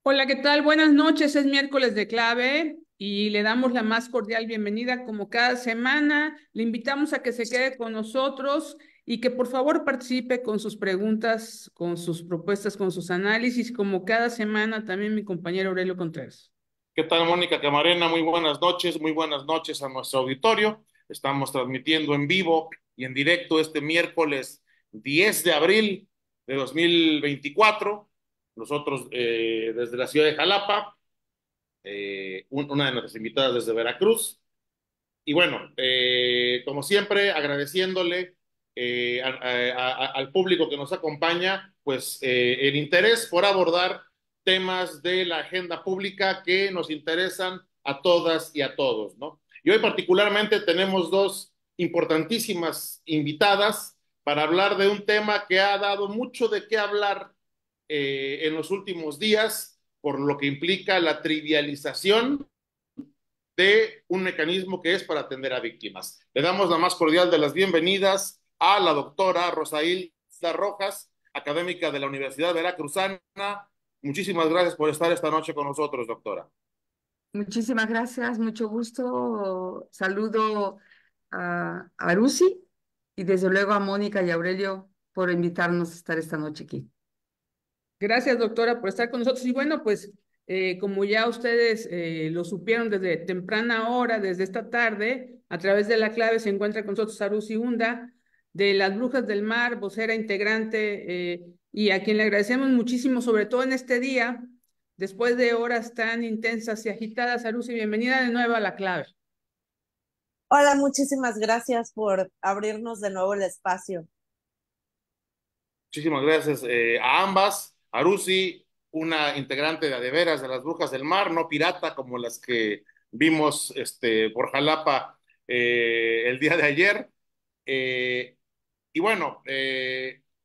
Hola, ¿qué tal? Buenas noches, es miércoles de clave y le damos la más cordial bienvenida como cada semana. Le invitamos a que se quede con nosotros y que por favor participe con sus preguntas, con sus propuestas, con sus análisis, como cada semana también mi compañero Aurelio Contreras. ¿Qué tal, Mónica Camarena? Muy buenas noches a nuestro auditorio. Estamos transmitiendo en vivo y en directo este miércoles 10 de abril de 2024. Nosotros desde la ciudad de Jalapa, una de nuestras invitadas desde Veracruz. Y bueno, como siempre, agradeciéndole al público que nos acompaña, pues el interés por abordar temas de la agenda pública que nos interesan a todas y a todos, ¿no? Y hoy particularmente tenemos dos importantísimas invitadas para hablar de un tema que ha dado mucho de qué hablar en los últimos días, por lo que implica la trivialización de un mecanismo que es para atender a víctimas. Le damos la más cordial de las bienvenidas a la doctora Rosailda Rojas, académica de la Universidad Veracruzana. Muchísimas gracias por estar esta noche con nosotros, doctora. Muchísimas gracias, mucho gusto. Saludo a Arusi y desde luego a Mónica y Aurelio por invitarnos a estar esta noche aquí. Gracias, doctora, por estar con nosotros. Y bueno, pues como ya ustedes lo supieron desde temprana hora, desde esta tarde, a través de la clave se encuentra con nosotros Arusi Hunda, de las Brujas del Mar, vocera integrante, y a quien le agradecemos muchísimo, sobre todo en este día, después de horas tan intensas y agitadas. Arusi, bienvenida de nuevo a la clave. Hola, muchísimas gracias por abrirnos de nuevo el espacio. Muchísimas gracias a ambas. Arusi, una integrante de veras de las Brujas del Mar, no pirata como las que vimos por Jalapa el día de ayer. Eh, Y bueno,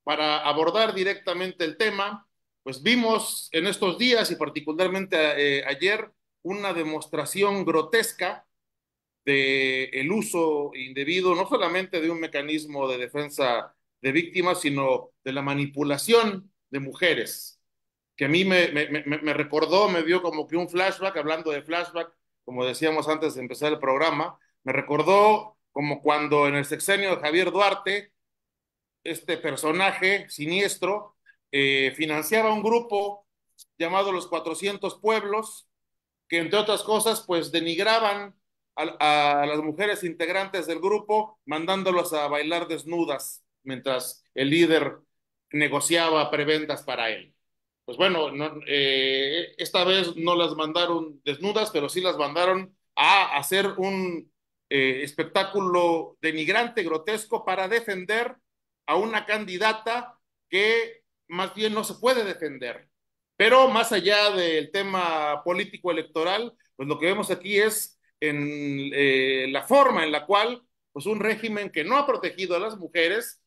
para abordar directamente el tema, pues vimos en estos días y particularmente ayer una demostración grotesca de el uso indebido no solamente de un mecanismo de defensa de víctimas, sino de la manipulación de mujeres, que a mí me recordó, me dio como que un flashback, hablando de flashback, como decíamos antes de empezar el programa, me recordó como cuando en el sexenio de Javier Duarte, este personaje siniestro financiaba un grupo llamado Los 400 Pueblos, que entre otras cosas, pues denigraban a las mujeres integrantes del grupo, mandándolas a bailar desnudas mientras el líder negociaba preventas para él. Pues bueno, esta vez no las mandaron desnudas, pero sí las mandaron a hacer un espectáculo denigrante, grotesco, para defender a una candidata que más bien no se puede defender. Pero más allá del tema político electoral, pues lo que vemos aquí es en la forma en la cual pues un régimen que no ha protegido a las mujeres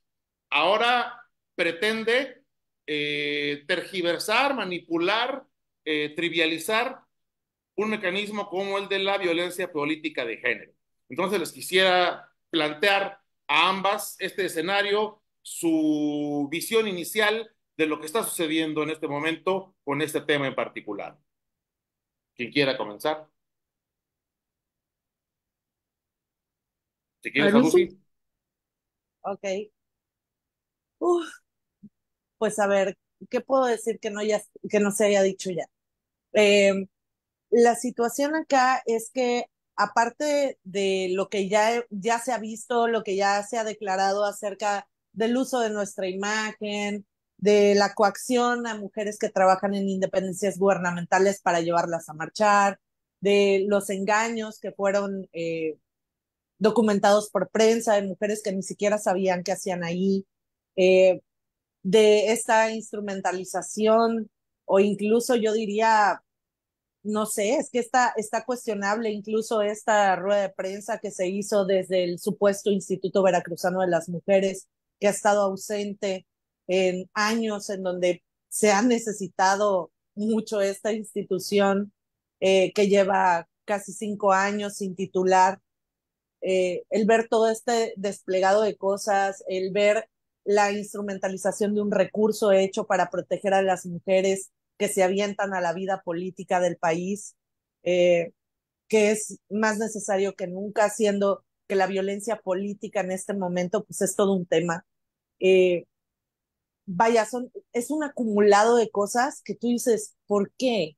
ahora pretende tergiversar, manipular, trivializar un mecanismo como el de la violencia política de género. Entonces les quisiera plantear a ambas este escenario, su visión inicial de lo que está sucediendo en este momento con este tema en particular. Quien quiera comenzar. Si quieres, Arusi, Lucy. Ok. Uf, pues a ver, ¿qué puedo decir que que no se haya dicho ya? Eh, la situación acá es que aparte de lo que ya se ha visto, lo que ya se ha declarado acerca del uso de nuestra imagen, de la coacción a mujeres que trabajan en independencias gubernamentales para llevarlas a marchar, de los engaños que fueron documentados por prensa de mujeres que ni siquiera sabían qué hacían ahí, eh, de esta instrumentalización o incluso yo diría, no sé, es que está cuestionable incluso esta rueda de prensa que se hizo desde el supuesto Instituto Veracruzano de las Mujeres, que ha estado ausente en años en donde se ha necesitado mucho esta institución, que lleva casi 5 años sin titular. El ver todo este desplegado de cosas, el ver la instrumentalización de un recurso hecho para proteger a las mujeres que se avientan a la vida política del país, eh, que es más necesario que nunca, siendo que la violencia política en este momento pues es todo un tema. Eh, Vaya, es un acumulado de cosas que tú dices, ¿por qué?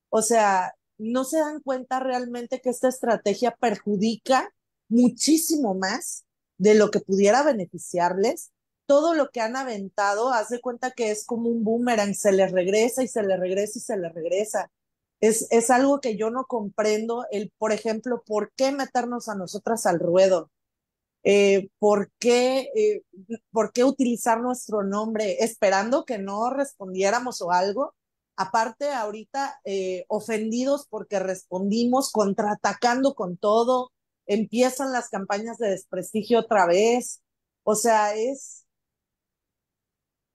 O sea, no se dan cuenta realmente que esta estrategia perjudica muchísimo más de lo que pudiera beneficiarles. Todo lo que han aventado, haz de cuenta que es como un boomerang, se les regresa y se les regresa y se les regresa. Es algo que yo no comprendo, por ejemplo, ¿por qué meternos a nosotras al ruedo? eh, ¿por qué, eh, ¿Por qué utilizar nuestro nombre esperando que no respondiéramos o algo? Aparte, ahorita ofendidos porque respondimos, contraatacando con todo, empiezan las campañas de desprestigio otra vez. O sea,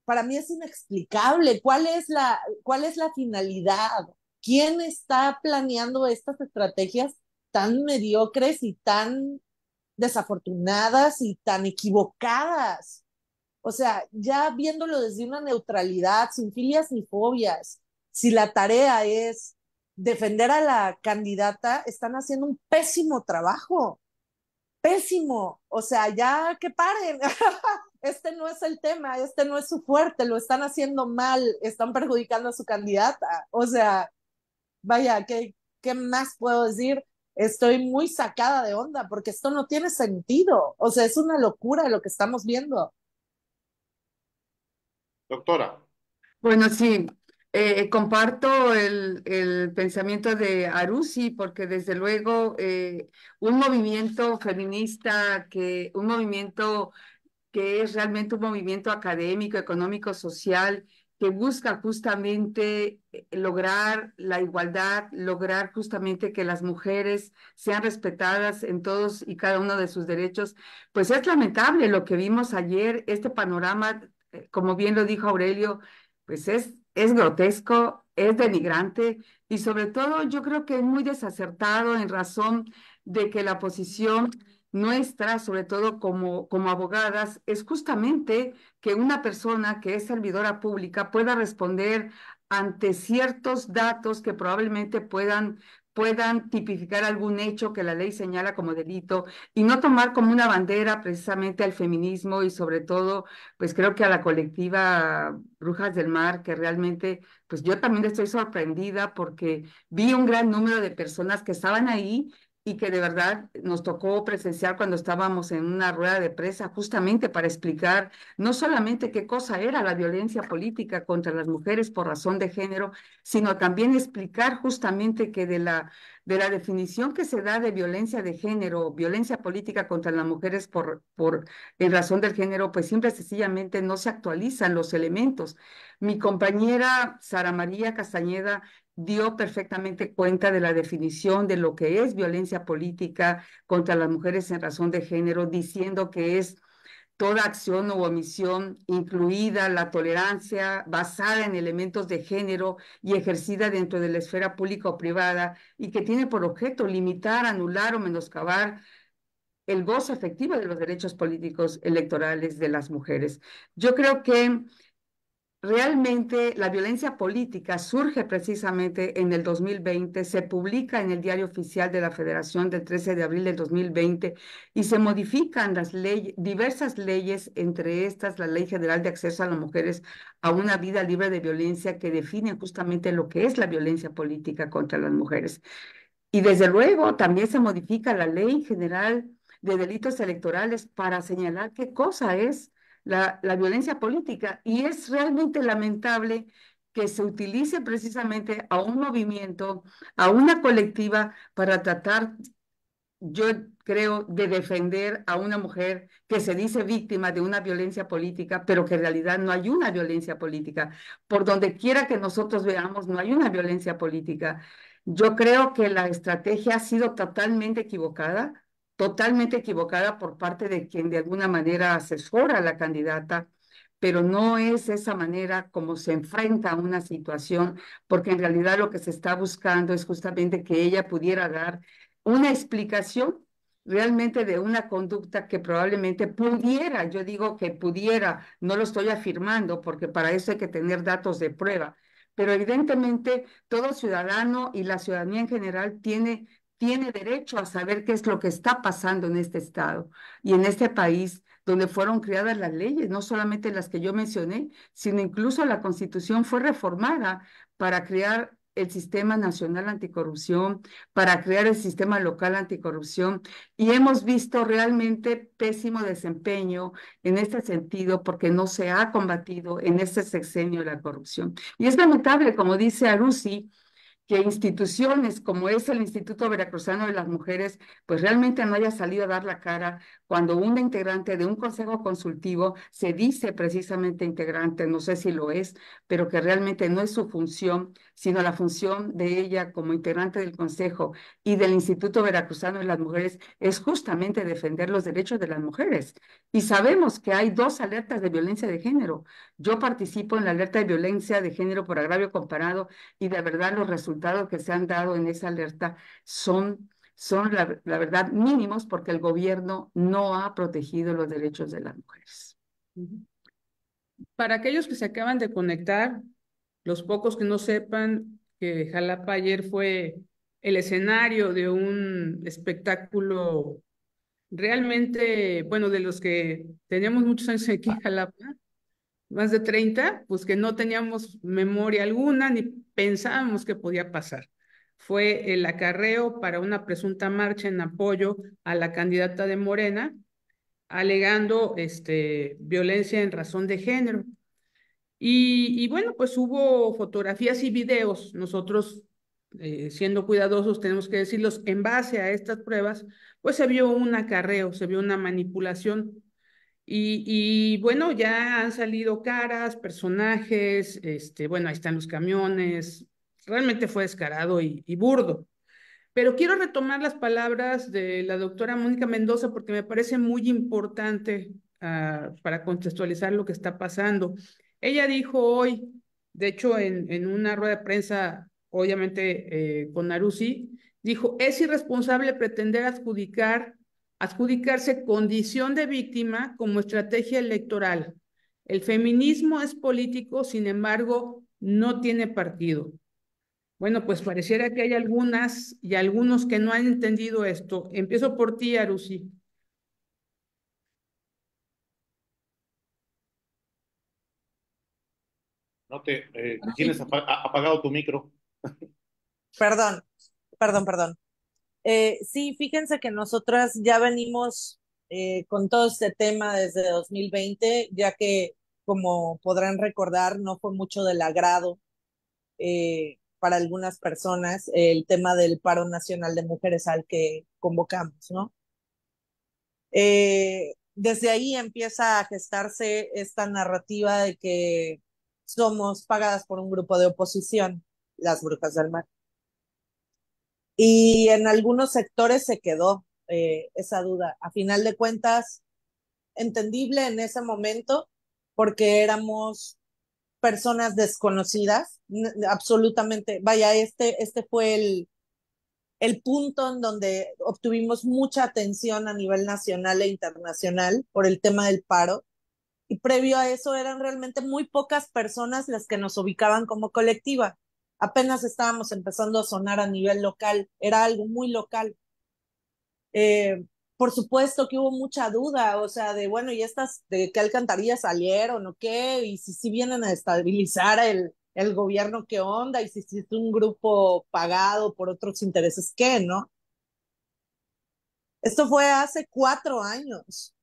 para mí es inexplicable. ¿Cuál es la finalidad? ¿Quién está planeando estas estrategias tan mediocres y tan desafortunadas y tan equivocadas? O sea, ya viéndolo desde una neutralidad, sin filias ni fobias, si la tarea es defender a la candidata, están haciendo un pésimo trabajo, pésimo. O sea, ya que paren. Este no es el tema, este no es su fuerte, lo están haciendo mal, están perjudicando a su candidata. O sea, vaya, ¿qué más puedo decir? Estoy muy sacada de onda porque esto no tiene sentido. O sea, es una locura lo que estamos viendo. Doctora. Bueno, sí, comparto el pensamiento de Arusi, porque desde luego un movimiento feminista, un movimiento que es realmente un movimiento académico, económico, social, que busca justamente lograr la igualdad, lograr justamente que las mujeres sean respetadas en todos y cada uno de sus derechos. Pues es lamentable lo que vimos ayer, este panorama, como bien lo dijo Aurelio, pues es grotesco, es denigrante y sobre todo yo creo que es muy desacertado en razón de que la posición nuestra, sobre todo como abogadas, es justamente que una persona que es servidora pública pueda responder ante ciertos datos que probablemente puedan tipificar algún hecho que la ley señala como delito y no tomar como una bandera precisamente al feminismo y sobre todo, pues creo que a la colectiva Brujas del Mar, que realmente, pues yo también estoy sorprendida porque vi un gran número de personas que estaban ahí y que de verdad nos tocó presenciar cuando estábamos en una rueda de prensa justamente para explicar no solamente qué cosa era la violencia política contra las mujeres por razón de género, sino también explicar justamente que de la definición que se da de violencia de género, violencia política contra las mujeres en razón del género, pues simple y sencillamente no se actualizan los elementos. Mi compañera Sara María Castañeda dio perfectamente cuenta de la definición de lo que es violencia política contra las mujeres en razón de género, diciendo que es toda acción u omisión, incluida la tolerancia basada en elementos de género y ejercida dentro de la esfera pública o privada, y que tiene por objeto limitar, anular o menoscabar el goce efectivo de los derechos políticos electorales de las mujeres. Yo creo que realmente la violencia política surge precisamente en el 2020, se publica en el Diario Oficial de la Federación del 13 de abril del 2020 y se modifican las leyes, diversas leyes, entre estas la Ley General de Acceso a las Mujeres a una vida libre de violencia que define justamente lo que es la violencia política contra las mujeres. Y desde luego también se modifica la Ley General de Delitos Electorales para señalar qué cosa es la violencia política. Y es realmente lamentable que se utilice precisamente a un movimiento, a una colectiva, para tratar, yo creo, de defender a una mujer que se dice víctima de una violencia política, pero que en realidad no hay una violencia política. Por donde quiera que nosotros veamos, no hay una violencia política. Yo creo que la estrategia ha sido totalmente equivocada por parte de quien de alguna manera asesora a la candidata, pero no es esa manera como se enfrenta a una situación, porque en realidad lo que se está buscando es justamente que ella pudiera dar una explicación realmente de una conducta que probablemente pudiera, yo digo que pudiera, no lo estoy afirmando porque para eso hay que tener datos de prueba, pero evidentemente todo ciudadano y la ciudadanía en general tiene derecho a saber qué es lo que está pasando en este estado y en este país donde fueron creadas las leyes, no solamente las que yo mencioné, sino incluso la Constitución fue reformada para crear el Sistema Nacional Anticorrupción, para crear el Sistema Local Anticorrupción, y hemos visto realmente pésimo desempeño en este sentido porque no se ha combatido en este sexenio la corrupción. Y es lamentable, como dice Arusi, que instituciones como es el Instituto Veracruzano de las Mujeres, pues realmente no haya salido a dar la cara cuando una integrante de un consejo consultivo se dice precisamente integrante, no sé si lo es, pero que realmente no es su función, sino la función de ella como integrante del consejo y del Instituto Veracruzano de las Mujeres es justamente defender los derechos de las mujeres. Y sabemos que hay 2 alertas de violencia de género. Yo participo en la alerta de violencia de género por agravio comparado y de verdad los resultados que se han dado en esa alerta son la verdad mínimos porque el gobierno no ha protegido los derechos de las mujeres. Para aquellos que se acaban de conectar, los pocos que no sepan que Jalapa ayer fue el escenario de un espectáculo realmente, bueno, de los que teníamos muchos años aquí en Jalapa, más de 30, pues que no teníamos memoria alguna ni pensábamos que podía pasar. Fue el acarreo para una presunta marcha en apoyo a la candidata de Morena, alegando violencia en razón de género. Y bueno, pues hubo fotografías y videos. Nosotros, siendo cuidadosos, tenemos que decirlos, en base a estas pruebas, pues se vio un acarreo, se vio una manipulación. Y bueno, ya han salido caras, personajes, bueno, ahí están los camiones, realmente fue descarado y burdo. Pero quiero retomar las palabras de la doctora Mónica Mendoza porque me parece muy importante para contextualizar lo que está pasando. Ella dijo hoy, de hecho, en una rueda de prensa, obviamente con Naruzzi, dijo, es irresponsable pretender adjudicarse condición de víctima como estrategia electoral. El feminismo es político, sin embargo, no tiene partido. Bueno, pues pareciera que hay algunas y algunos que no han entendido esto. Empiezo por ti, Arusi. No te tienes apagado tu micro. Perdón, perdón. Sí, fíjense que nosotras ya venimos con todo este tema desde 2020, ya que, como podrán recordar, no fue mucho del agrado para algunas personas el tema del paro nacional de mujeres al que convocamos, ¿no? Desde ahí empieza a gestarse esta narrativa de que somos pagadas por un grupo de oposición, las Brujas del Mar. Y en algunos sectores se quedó esa duda. A final de cuentas, entendible en ese momento, porque éramos personas desconocidas, absolutamente. Vaya, este fue el punto en donde obtuvimos mucha atención a nivel nacional e internacional por el tema del paro. Y previo a eso eran realmente muy pocas personas las que nos ubicaban como colectiva. Apenas estábamos empezando a sonar a nivel local, era algo muy local. Por supuesto que hubo mucha duda, o sea, de bueno, ¿y estas de qué alcantarillas salieron o qué? Y si vienen a estabilizar el gobierno, ¿qué onda? Y si es un grupo pagado por otros intereses, ¿qué, no? Esto fue hace 4 años.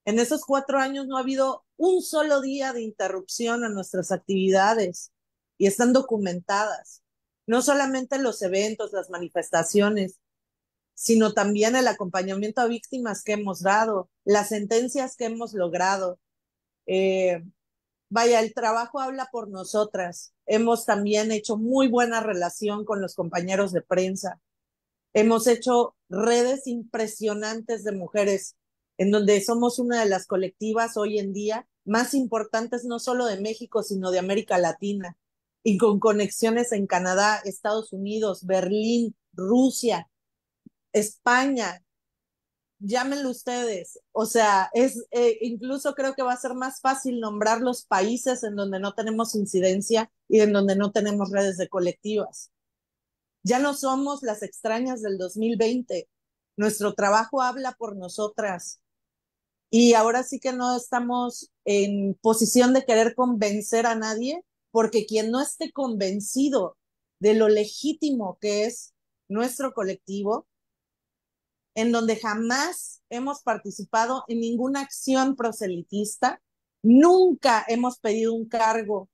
En esos 4 años no ha habido un solo día de interrupción a nuestras actividades y están documentadas. No solamente los eventos, las manifestaciones, sino también el acompañamiento a víctimas que hemos dado, las sentencias que hemos logrado. Eh, Vaya, el trabajo habla por nosotras. Hemos también hecho muy buena relación con los compañeros de prensa. Hemos hecho redes impresionantes de mujeres, en donde somos una de las colectivas hoy en día más importantes, no solo de México, sino de América Latina, y con conexiones en Canadá, Estados Unidos, Berlín, Rusia, España, llámenlo ustedes. O sea, incluso creo que va a ser más fácil nombrar los países en donde no tenemos incidencia y en donde no tenemos redes de colectivas. Ya no somos las extrañas del 2020. Nuestro trabajo habla por nosotras. Y ahora sí que no estamos en posición de querer convencer a nadie, porque quien no esté convencido de lo legítimo que es nuestro colectivo, en donde jamás hemos participado en ninguna acción proselitista, nunca hemos pedido un cargo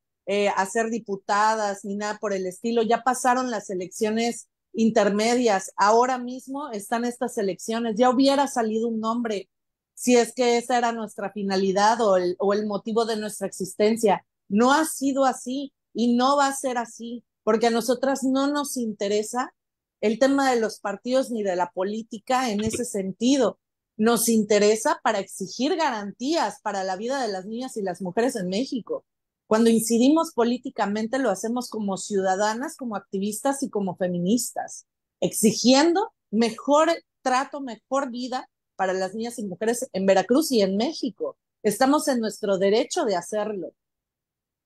a ser diputadas ni nada por el estilo. Ya pasaron las elecciones intermedias, ahora mismo están estas elecciones, ya hubiera salido un nombre si es que esa era nuestra finalidad o el motivo de nuestra existencia. No ha sido así y no va a ser así, porque a nosotras no nos interesa el tema de los partidos ni de la política en ese sentido. Nos interesa para exigir garantías para la vida de las niñas y las mujeres en México. Cuando incidimos políticamente lo hacemos como ciudadanas, como activistas y como feministas, exigiendo mejor trato, mejor vida para las niñas y mujeres en Veracruz y en México. Estamos en nuestro derecho de hacerlo.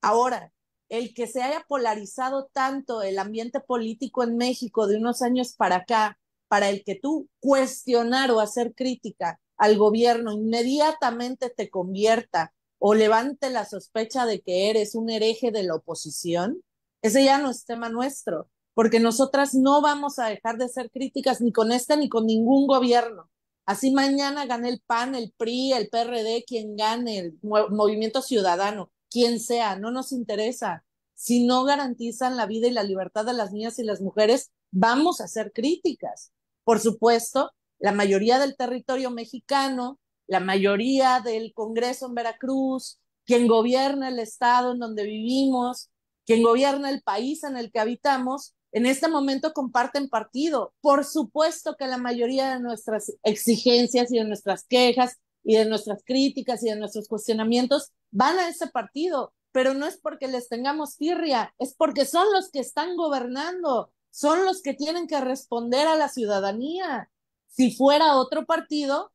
Ahora, el que se haya polarizado tanto el ambiente político en México de unos años para acá, para el que tú cuestionar o hacer crítica al gobierno inmediatamente te convierta o levante la sospecha de que eres un hereje de la oposición, ese ya no es tema nuestro, porque nosotras no vamos a dejar de ser críticas ni con este ni con ningún gobierno. Así mañana gane el PAN, el PRI, el PRD, quien gane, el Movimiento Ciudadano, quien sea, no nos interesa. Si no garantizan la vida y la libertad de las niñas y las mujeres, vamos a hacer críticas. Por supuesto, la mayoría del territorio mexicano, la mayoría del Congreso en Veracruz, quien gobierna el estado en donde vivimos, quien gobierna el país en el que habitamos, en este momento comparten partido. Por supuesto que la mayoría de nuestras exigencias y de nuestras quejas y de nuestras críticas y de nuestros cuestionamientos van a ese partido, pero no es porque les tengamos tirria, es porque son los que están gobernando, son los que tienen que responder a la ciudadanía. Si fuera otro partido,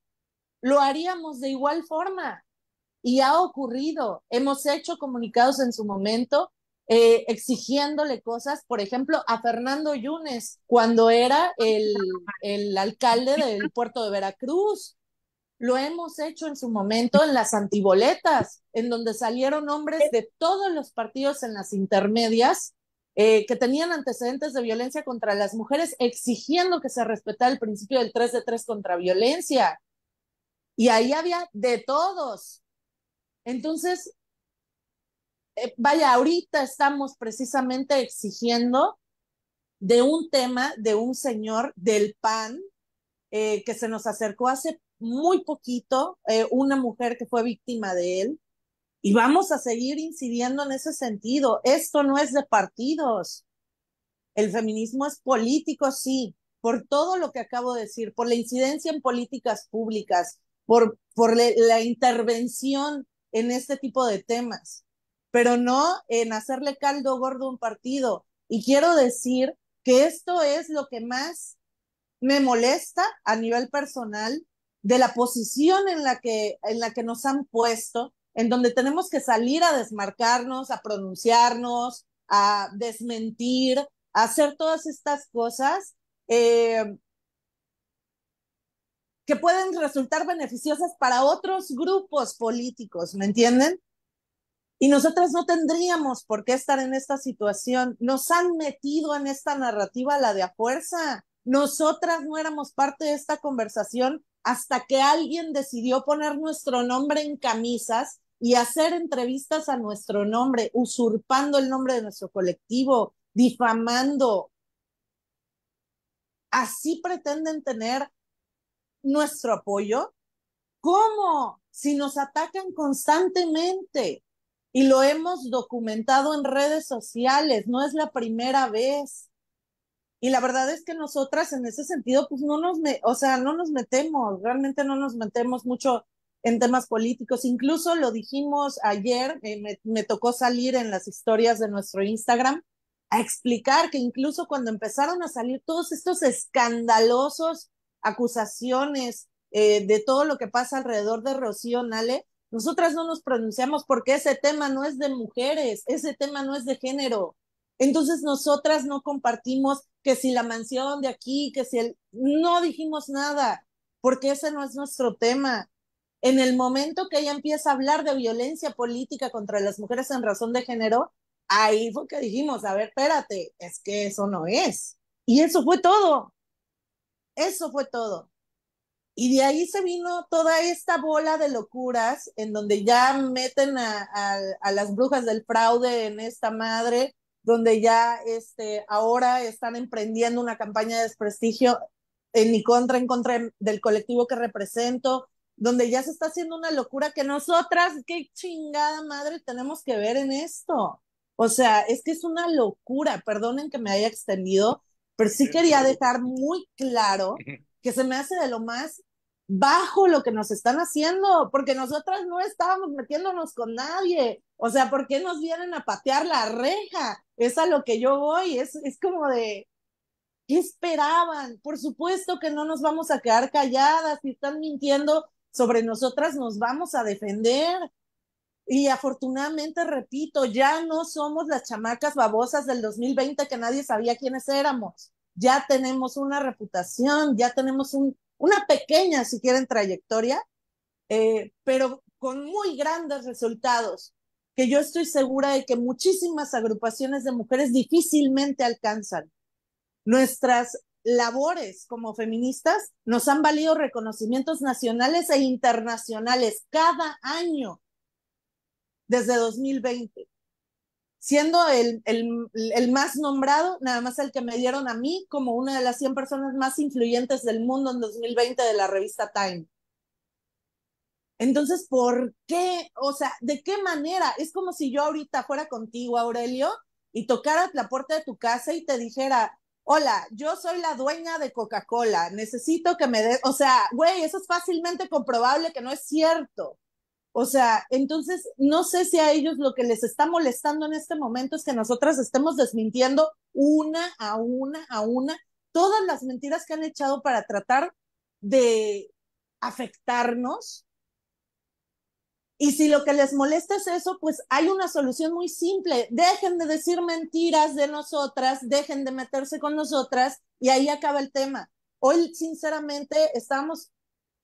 lo haríamos de igual forma. Y ha ocurrido. Hemos hecho comunicados en su momento exigiéndole cosas, por ejemplo, a Fernando Yunes, cuando era el alcalde del puerto de Veracruz. Lo hemos hecho en su momento en las antiboletas, en donde salieron hombres de todos los partidos en las intermedias que tenían antecedentes de violencia contra las mujeres, exigiendo que se respetara el principio del 3 de 3 contra violencia. Y ahí había de todos. Entonces, vaya, ahorita estamos precisamente exigiendo de un tema de un señor del PAN que se nos acercó hace muy poquito, una mujer que fue víctima de él, y vamos a seguir incidiendo en ese sentido. Esto no es de partidos. El feminismo es político, sí, por todo lo que acabo de decir, por la incidencia en políticas públicas, por la intervención en este tipo de temas, pero no en hacerle caldo gordo a un partido. Y quiero decir que esto es lo que más me molesta a nivel personal de la posición en la que nos han puesto, en donde tenemos que salir a desmarcarnos, a pronunciarnos, a desmentir, a hacer todas estas cosas que pueden resultar beneficiosas para otros grupos políticos, ¿me entienden? Y nosotras no tendríamos por qué estar en esta situación. Nos han metido en esta narrativa la de a fuerza. Nosotras no éramos parte de esta conversación hasta que alguien decidió poner nuestro nombre en camisas y hacer entrevistas a nuestro nombre, usurpando el nombre de nuestro colectivo, difamando. ¿Así pretenden tener nuestro apoyo? ¿Cómo? Si nos atacan constantemente y lo hemos documentado en redes sociales, no es la primera vez. Y la verdad es que nosotras en ese sentido, pues o sea, no nos metemos, realmente no nos metemos mucho en temas políticos. Incluso lo dijimos ayer, me tocó salir en las historias de nuestro Instagram a explicar que incluso cuando empezaron a salir todos estos escandalosos acusaciones de todo lo que pasa alrededor de Rocío Nale, nosotras no nos pronunciamos porque ese tema no es de mujeres, ese tema no es de género. Entonces nosotras no compartimos que si la mansión de aquí, que si el... No dijimos nada, porque ese no es nuestro tema. En el momento que ella empieza a hablar de violencia política contra las mujeres en razón de género, ahí fue que dijimos, a ver, espérate, es que eso no es. Y eso fue todo. Y de ahí se vino toda esta bola de locuras en donde ya meten a las brujas del fraude en esta madre, donde ya ahora están emprendiendo una campaña de desprestigio en mi contra, en contra del colectivo que represento, donde ya se está haciendo una locura que nosotras, qué chingada madre tenemos que ver en esto. O sea, es que es una locura, perdonen que me haya extendido, pero sí quería dejar muy claro que se me hace de lo más bajo lo que nos están haciendo, porque nosotras no estábamos metiéndonos con nadie. O sea, ¿por qué nos vienen a patear la reja? Es a lo que yo voy, es como de, ¿qué esperaban? Por supuesto que no nos vamos a quedar calladas, si están mintiendo sobre nosotras, nos vamos a defender. Y afortunadamente, repito, ya no somos las chamacas babosas del 2020 que nadie sabía quiénes éramos. Ya tenemos una reputación, ya tenemos una pequeña, si quieren, trayectoria, pero con muy grandes resultados, que yo estoy segura de que muchísimas agrupaciones de mujeres difícilmente alcanzan. Nuestras labores como feministas nos han valido reconocimientos nacionales e internacionales cada año desde 2020, siendo el más nombrado, nada más el que me dieron a mí como una de las 100 personas más influyentes del mundo en 2020 de la revista Time. Entonces, ¿por qué? O sea, ¿de qué manera? Es como si yo ahorita fuera contigo, Aurelio, y tocara la puerta de tu casa y te dijera, hola, yo soy la dueña de Coca-Cola, necesito que me des, o sea, güey, eso es fácilmente comprobable que no es cierto. O sea, entonces no sé si a ellos lo que les está molestando en este momento es que nosotras estemos desmintiendo una todas las mentiras que han echado para tratar de afectarnos. Y si lo que les molesta es eso, pues hay una solución muy simple. Dejen de decir mentiras de nosotras, dejen de meterse con nosotras y ahí acaba el tema. Hoy, sinceramente, estamos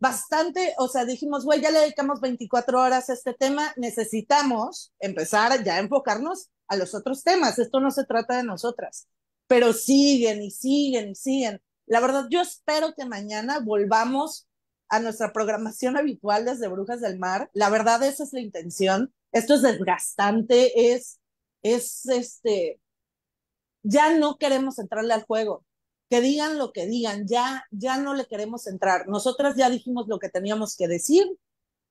bastante, o sea, dijimos, güey, ya le dedicamos 24 horas a este tema, necesitamos empezar ya a enfocarnos a los otros temas. Esto no se trata de nosotras, pero siguen y siguen y siguen. La verdad, yo espero que mañana volvamos a nuestra programación habitual desde Brujas del Mar. La verdad, esa es la intención. Esto es desgastante, ya no queremos entrarle al juego. Que digan lo que digan, ya no le queremos entrar. Nosotras ya dijimos lo que teníamos que decir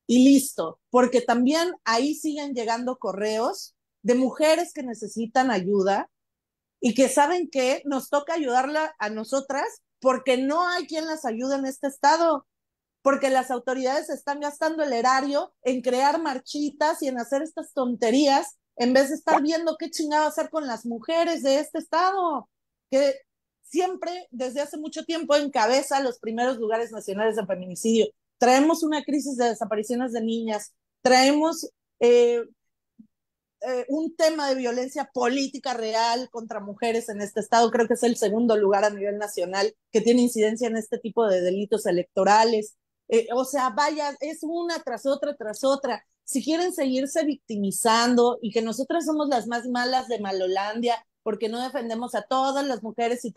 y listo, porque también ahí siguen llegando correos de mujeres que necesitan ayuda y que saben que nos toca ayudarla a nosotras porque no hay quien las ayude en este estado, porque las autoridades están gastando el erario en crear marchitas y en hacer estas tonterías en vez de estar viendo qué chingado hacer con las mujeres de este estado, que siempre desde hace mucho tiempo encabeza los primeros lugares nacionales de feminicidio. Traemos una crisis de desapariciones de niñas, traemos un tema de violencia política real contra mujeres en este estado. Creo que es el segundo lugar a nivel nacional que tiene incidencia en este tipo de delitos electorales. O sea, vaya, es una tras otra, tras otra. Si quieren seguirse victimizando y que nosotras somos las más malas de Malolandia porque no defendemos a todas las mujeres y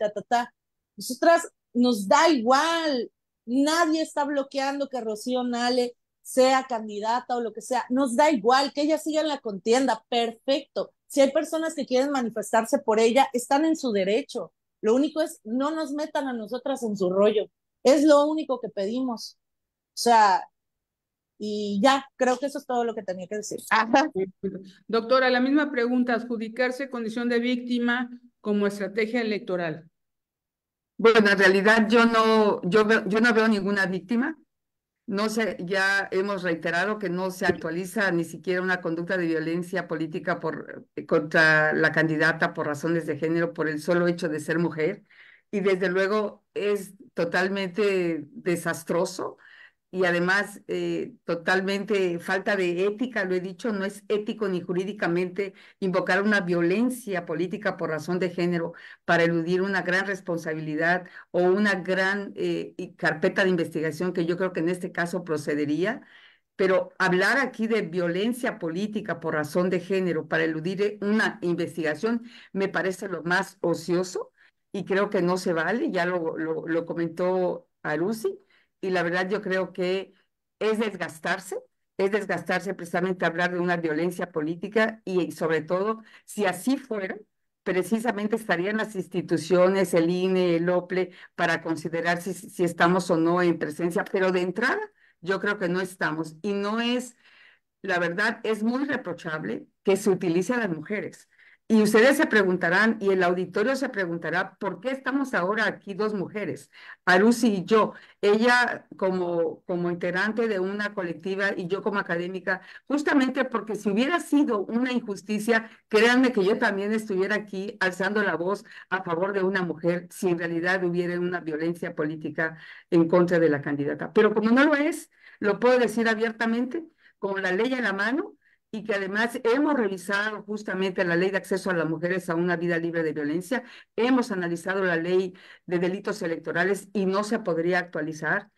nosotras nos da igual. Nadie está bloqueando que Rocío Nale sea candidata o lo que sea, nos da igual, que ella siga en la contienda, perfecto. Si hay personas que quieren manifestarse por ella, están en su derecho. Lo único es, no nos metan a nosotras en su rollo. Es lo único que pedimos. O sea, y ya, creo que eso es todo lo que tenía que decir. Ajá. Doctora, la misma pregunta, adjudicarse condición de víctima como estrategia electoral. Bueno, en realidad yo no veo ninguna víctima. No sé, ya hemos reiterado que no se actualiza ni siquiera una conducta de violencia política contra la candidata por razones de género, por el solo hecho de ser mujer. Y desde luego es totalmente desastroso y además totalmente falta de ética, lo he dicho, no es ético ni jurídicamente invocar una violencia política por razón de género para eludir una gran responsabilidad o una gran carpeta de investigación que yo creo que en este caso procedería. Pero hablar aquí de violencia política por razón de género para eludir una investigación me parece lo más ocioso y creo que no se vale, ya lo comentó Arusi, y la verdad yo creo que es desgastarse, es desgastarse precisamente hablar de una violencia política y sobre todo, si así fuera, precisamente estarían las instituciones, el INE, el OPLE, para considerar si estamos o no en presencia, pero de entrada yo creo que no estamos y no es, la verdad, es muy reprochable que se utilice a las mujeres. Y ustedes se preguntarán, y el auditorio se preguntará, ¿por qué estamos ahora aquí dos mujeres? Arusi y yo, ella como integrante de una colectiva y yo como académica, justamente porque si hubiera sido una injusticia, créanme que yo también estuviera aquí alzando la voz a favor de una mujer si en realidad hubiera una violencia política en contra de la candidata. Pero como no lo es, lo puedo decir abiertamente con la ley en la mano y que además hemos revisado justamente la ley de acceso a las mujeres a una vida libre de violencia, hemos analizado la ley de delitos electorales y no se podría actualizar.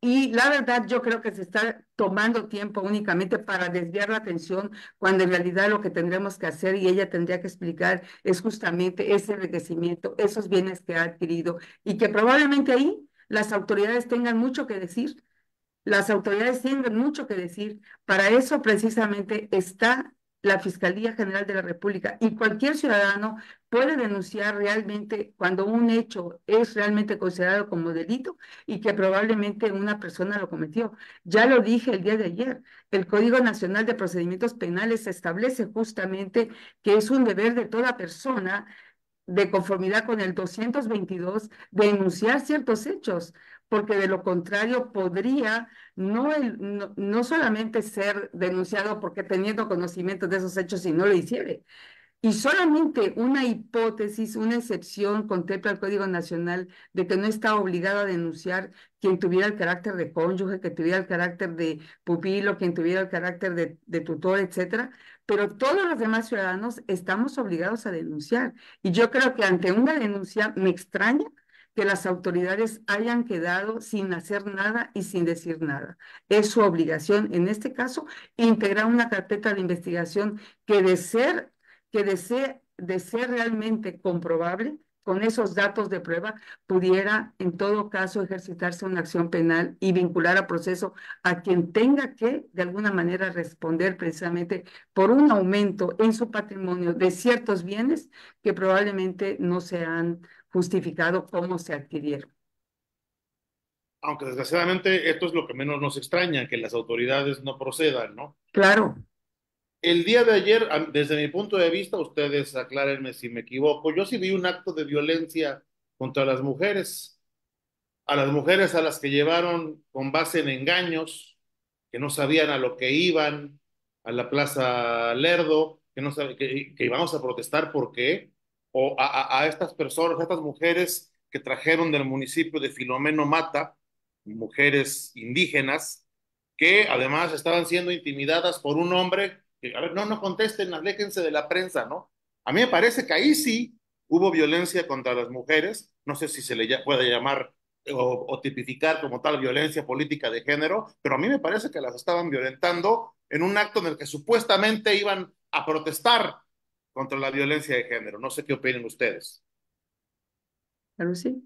Y la verdad, yo creo que se está tomando tiempo únicamente para desviar la atención, cuando en realidad lo que tendremos que hacer y ella tendría que explicar es justamente ese enriquecimiento, esos bienes que ha adquirido y que probablemente ahí las autoridades tengan mucho que decir. Las autoridades tienen mucho que decir. Para eso precisamente está la Fiscalía General de la República y cualquier ciudadano puede denunciar realmente cuando un hecho es realmente considerado como delito y que probablemente una persona lo cometió. Ya lo dije el día de ayer, el Código Nacional de Procedimientos Penales establece justamente que es un deber de toda persona de conformidad con el 222, denunciar ciertos hechos, porque de lo contrario podría no solamente ser denunciado porque teniendo conocimiento de esos hechos y no lo hiciere, y solamente una hipótesis, una excepción contempla el Código Nacional de que no está obligado a denunciar quien tuviera el carácter de cónyuge, que tuviera el carácter de pupilo, quien tuviera el carácter de tutor, etcétera. Pero todos los demás ciudadanos estamos obligados a denunciar. Y yo creo que ante una denuncia me extraña que las autoridades hayan quedado sin hacer nada y sin decir nada. Es su obligación, en este caso, integrar una carpeta de investigación que de ser realmente comprobable, con esos datos de prueba, pudiera en todo caso ejercitarse una acción penal y vincular a proceso a quien tenga que, de alguna manera, responder precisamente por un aumento en su patrimonio de ciertos bienes que probablemente no se han justificado cómo se adquirieron. Aunque desgraciadamente esto es lo que menos nos extraña, que las autoridades no procedan, ¿no? Claro, El día de ayer, desde mi punto de vista, ustedes aclárenme si me equivoco, yo sí vi un acto de violencia contra las mujeres, a las mujeres a las que llevaron con base en engaños, que no sabían a lo que iban, a la Plaza Lerdo, que no que íbamos a protestar por qué, o a estas personas, a estas mujeres que trajeron del municipio de Filomeno Mata, mujeres indígenas, que además estaban siendo intimidadas por un hombre que, a ver, no contesten, aléjense de la prensa, ¿no? A mí me parece que ahí sí hubo violencia contra las mujeres, no sé si se le puede llamar o tipificar como tal violencia política de género, pero a mí me parece que las estaban violentando en un acto en el que supuestamente iban a protestar contra la violencia de género. No sé qué opinen ustedes. claro, sí.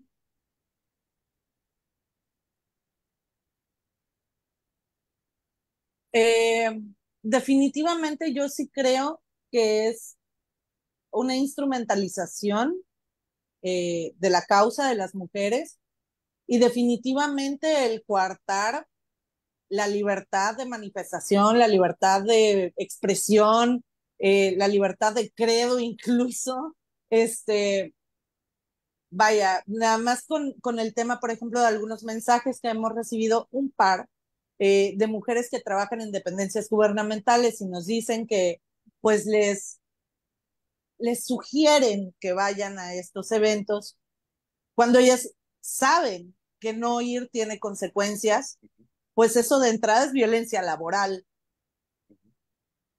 Eh, Definitivamente yo sí creo que es una instrumentalización de la causa de las mujeres y definitivamente el coartar la libertad de manifestación, la libertad de expresión, la libertad de credo incluso, vaya, nada más con el tema, por ejemplo, de algunos mensajes que hemos recibido un par de mujeres que trabajan en dependencias gubernamentales y nos dicen que pues les sugieren que vayan a estos eventos cuando ellas saben que no ir tiene consecuencias, pues eso de entrada es violencia laboral.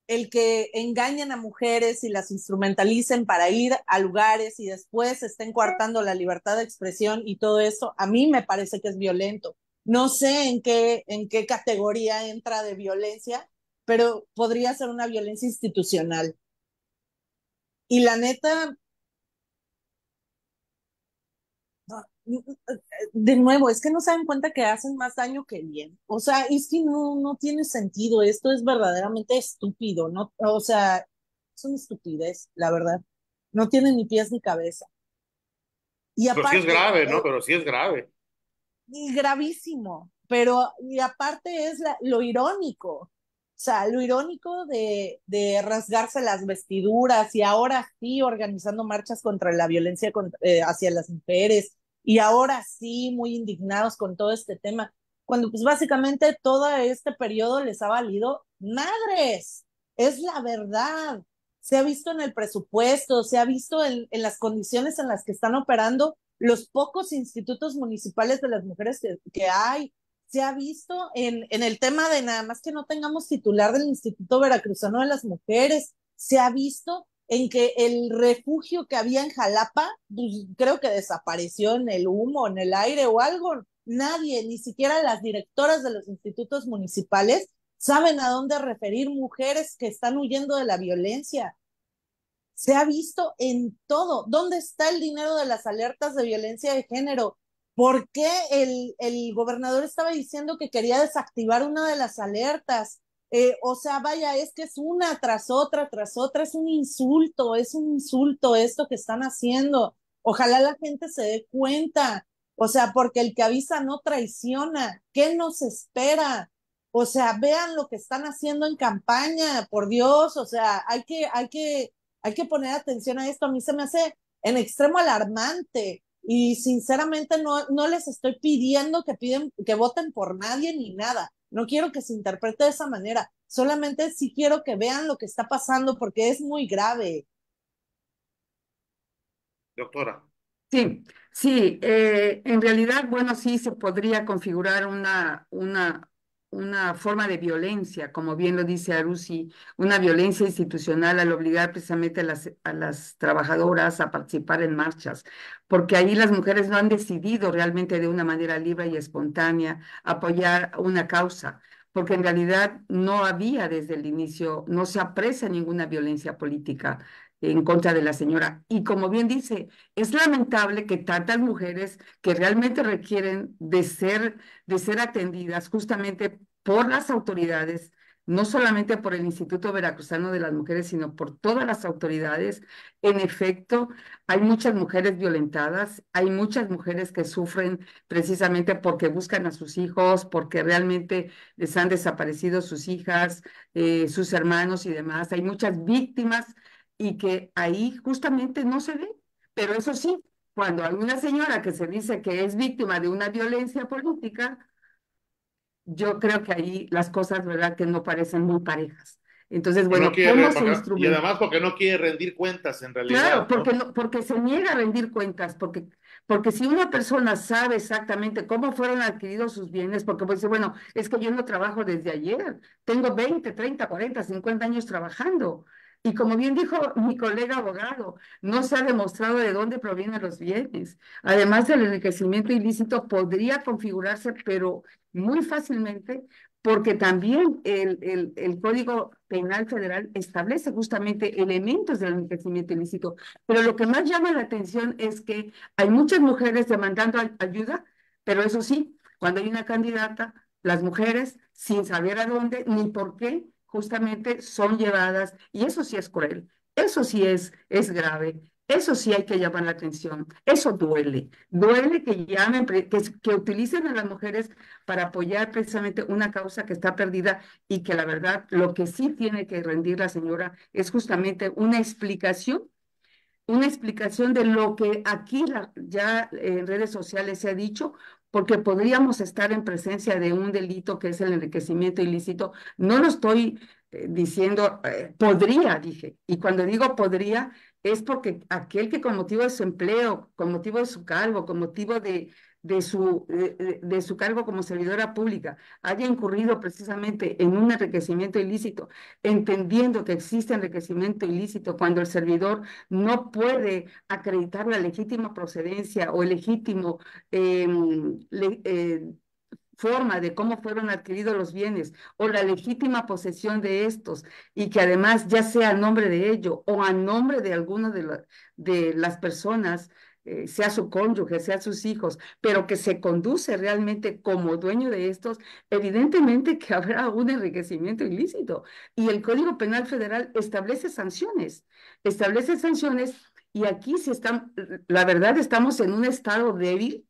El que engañen a mujeres y las instrumentalicen para ir a lugares y después estén coartando la libertad de expresión y todo eso, a mí me parece que es violento. No sé en qué categoría entra de violencia, pero podría ser una violencia institucional. Y la neta, de nuevo, es que no se dan cuenta que hacen más daño que bien. O sea, es que no tiene sentido. Esto es verdaderamente estúpido, ¿no? O sea, es una estupidez, la verdad. No tiene ni pies ni cabeza. Y Pero sí es aparte, grave, ¿no? Pero sí es grave. y gravísimo, pero y aparte es lo irónico. O sea, lo irónico de rasgarse las vestiduras y ahora sí organizando marchas contra la violencia hacia las mujeres y ahora sí muy indignados con todo este tema, cuando pues básicamente todo este periodo les ha valido madres, es la verdad. Se ha visto en el presupuesto, se ha visto en las condiciones en las que están operando los pocos institutos municipales de las mujeres que hay, se ha visto en el tema de nada más que no tengamos titular del Instituto Veracruzano de las Mujeres, se ha visto en que el refugio que había en Jalapa, pues, creo que desapareció en el humo, en el aire o algo. Nadie, ni siquiera las directoras de los institutos municipales, saben a dónde referir mujeres que están huyendo de la violencia. Se ha visto en todo. ¿Dónde está el dinero de las alertas de violencia de género? ¿Por qué el gobernador estaba diciendo que quería desactivar una de las alertas? O sea, vaya, es que es una tras otra, es un insulto esto que están haciendo. Ojalá la gente se dé cuenta. O sea, porque el que avisa no traiciona. ¿Qué nos espera? O sea, vean lo que están haciendo en campaña, por Dios. O sea, hay que poner atención a esto. A mí se me hace en extremo alarmante y sinceramente no les estoy pidiendo que voten por nadie ni nada. No quiero que se interprete de esa manera. Solamente sí quiero que vean lo que está pasando porque es muy grave. Doctora. Sí, sí, en realidad, bueno, sí se podría configurar una forma de violencia, como bien lo dice Arusi, una violencia institucional al obligar precisamente a las trabajadoras a participar en marchas, porque ahí las mujeres no han decidido realmente de una manera libre y espontánea apoyar una causa, porque en realidad no había desde el inicio, no se aprecia ninguna violencia política en contra de la señora. Y como bien dice, es lamentable que tantas mujeres que realmente requieren de ser atendidas justamente por las autoridades, no solamente por el Instituto Veracruzano de las Mujeres, sino por todas las autoridades. En efecto, hay muchas mujeres violentadas, hay muchas mujeres que sufren precisamente porque buscan a sus hijos, porque realmente les han desaparecido sus hijas, sus hermanos y demás. Hay muchas víctimas y que ahí justamente no se ve. Pero eso sí, cuando hay una señora que se dice que es víctima de una violencia política, yo creo que ahí las cosas, ¿verdad?, que no parecen muy parejas. Entonces, Que no bueno, quiere, ¿cómo se y instrumenta? además porque no quiere rendir cuentas en Claro, realidad, porque, ¿no? no, porque se niega a rendir cuentas, porque si una persona sabe exactamente cómo fueron adquiridos sus bienes, porque puede decir, bueno, es que yo no trabajo desde ayer, tengo 20, 30, 40, 50 años trabajando. Y como bien dijo mi colega abogado, no se ha demostrado de dónde provienen los bienes. Además del enriquecimiento ilícito, podría configurarse, pero muy fácilmente porque también el Código Penal Federal establece justamente elementos del enriquecimiento ilícito, pero lo que más llama la atención es que hay muchas mujeres demandando ayuda, pero eso sí, cuando hay una candidata, las mujeres, sin saber a dónde ni por qué, justamente son llevadas, y eso sí es cruel, eso sí es grave. Eso sí hay que llamar la atención. Eso duele. Duele que llamen, que utilicen a las mujeres para apoyar precisamente una causa que está perdida y que la verdad lo que sí tiene que rendir la señora es justamente una explicación de lo que aquí ya en redes sociales se ha dicho, porque podríamos estar en presencia de un delito que es el enriquecimiento ilícito. No lo estoy diciendo, podría, dije, y cuando digo podría, es porque aquel que con motivo de su empleo, con motivo de su cargo, con motivo de su cargo como servidora pública haya incurrido precisamente en un enriquecimiento ilícito, entendiendo que existe enriquecimiento ilícito cuando el servidor no puede acreditar la legítima procedencia o el legítimo forma de cómo fueron adquiridos los bienes o la legítima posesión de estos y que además ya sea a nombre de ello o a nombre de alguna de las personas, sea su cónyuge, sea sus hijos, pero que se conduce realmente como dueño de estos, evidentemente que habrá un enriquecimiento ilícito. Y el Código Penal Federal establece sanciones y aquí si están, la verdad estamos en un estado débil,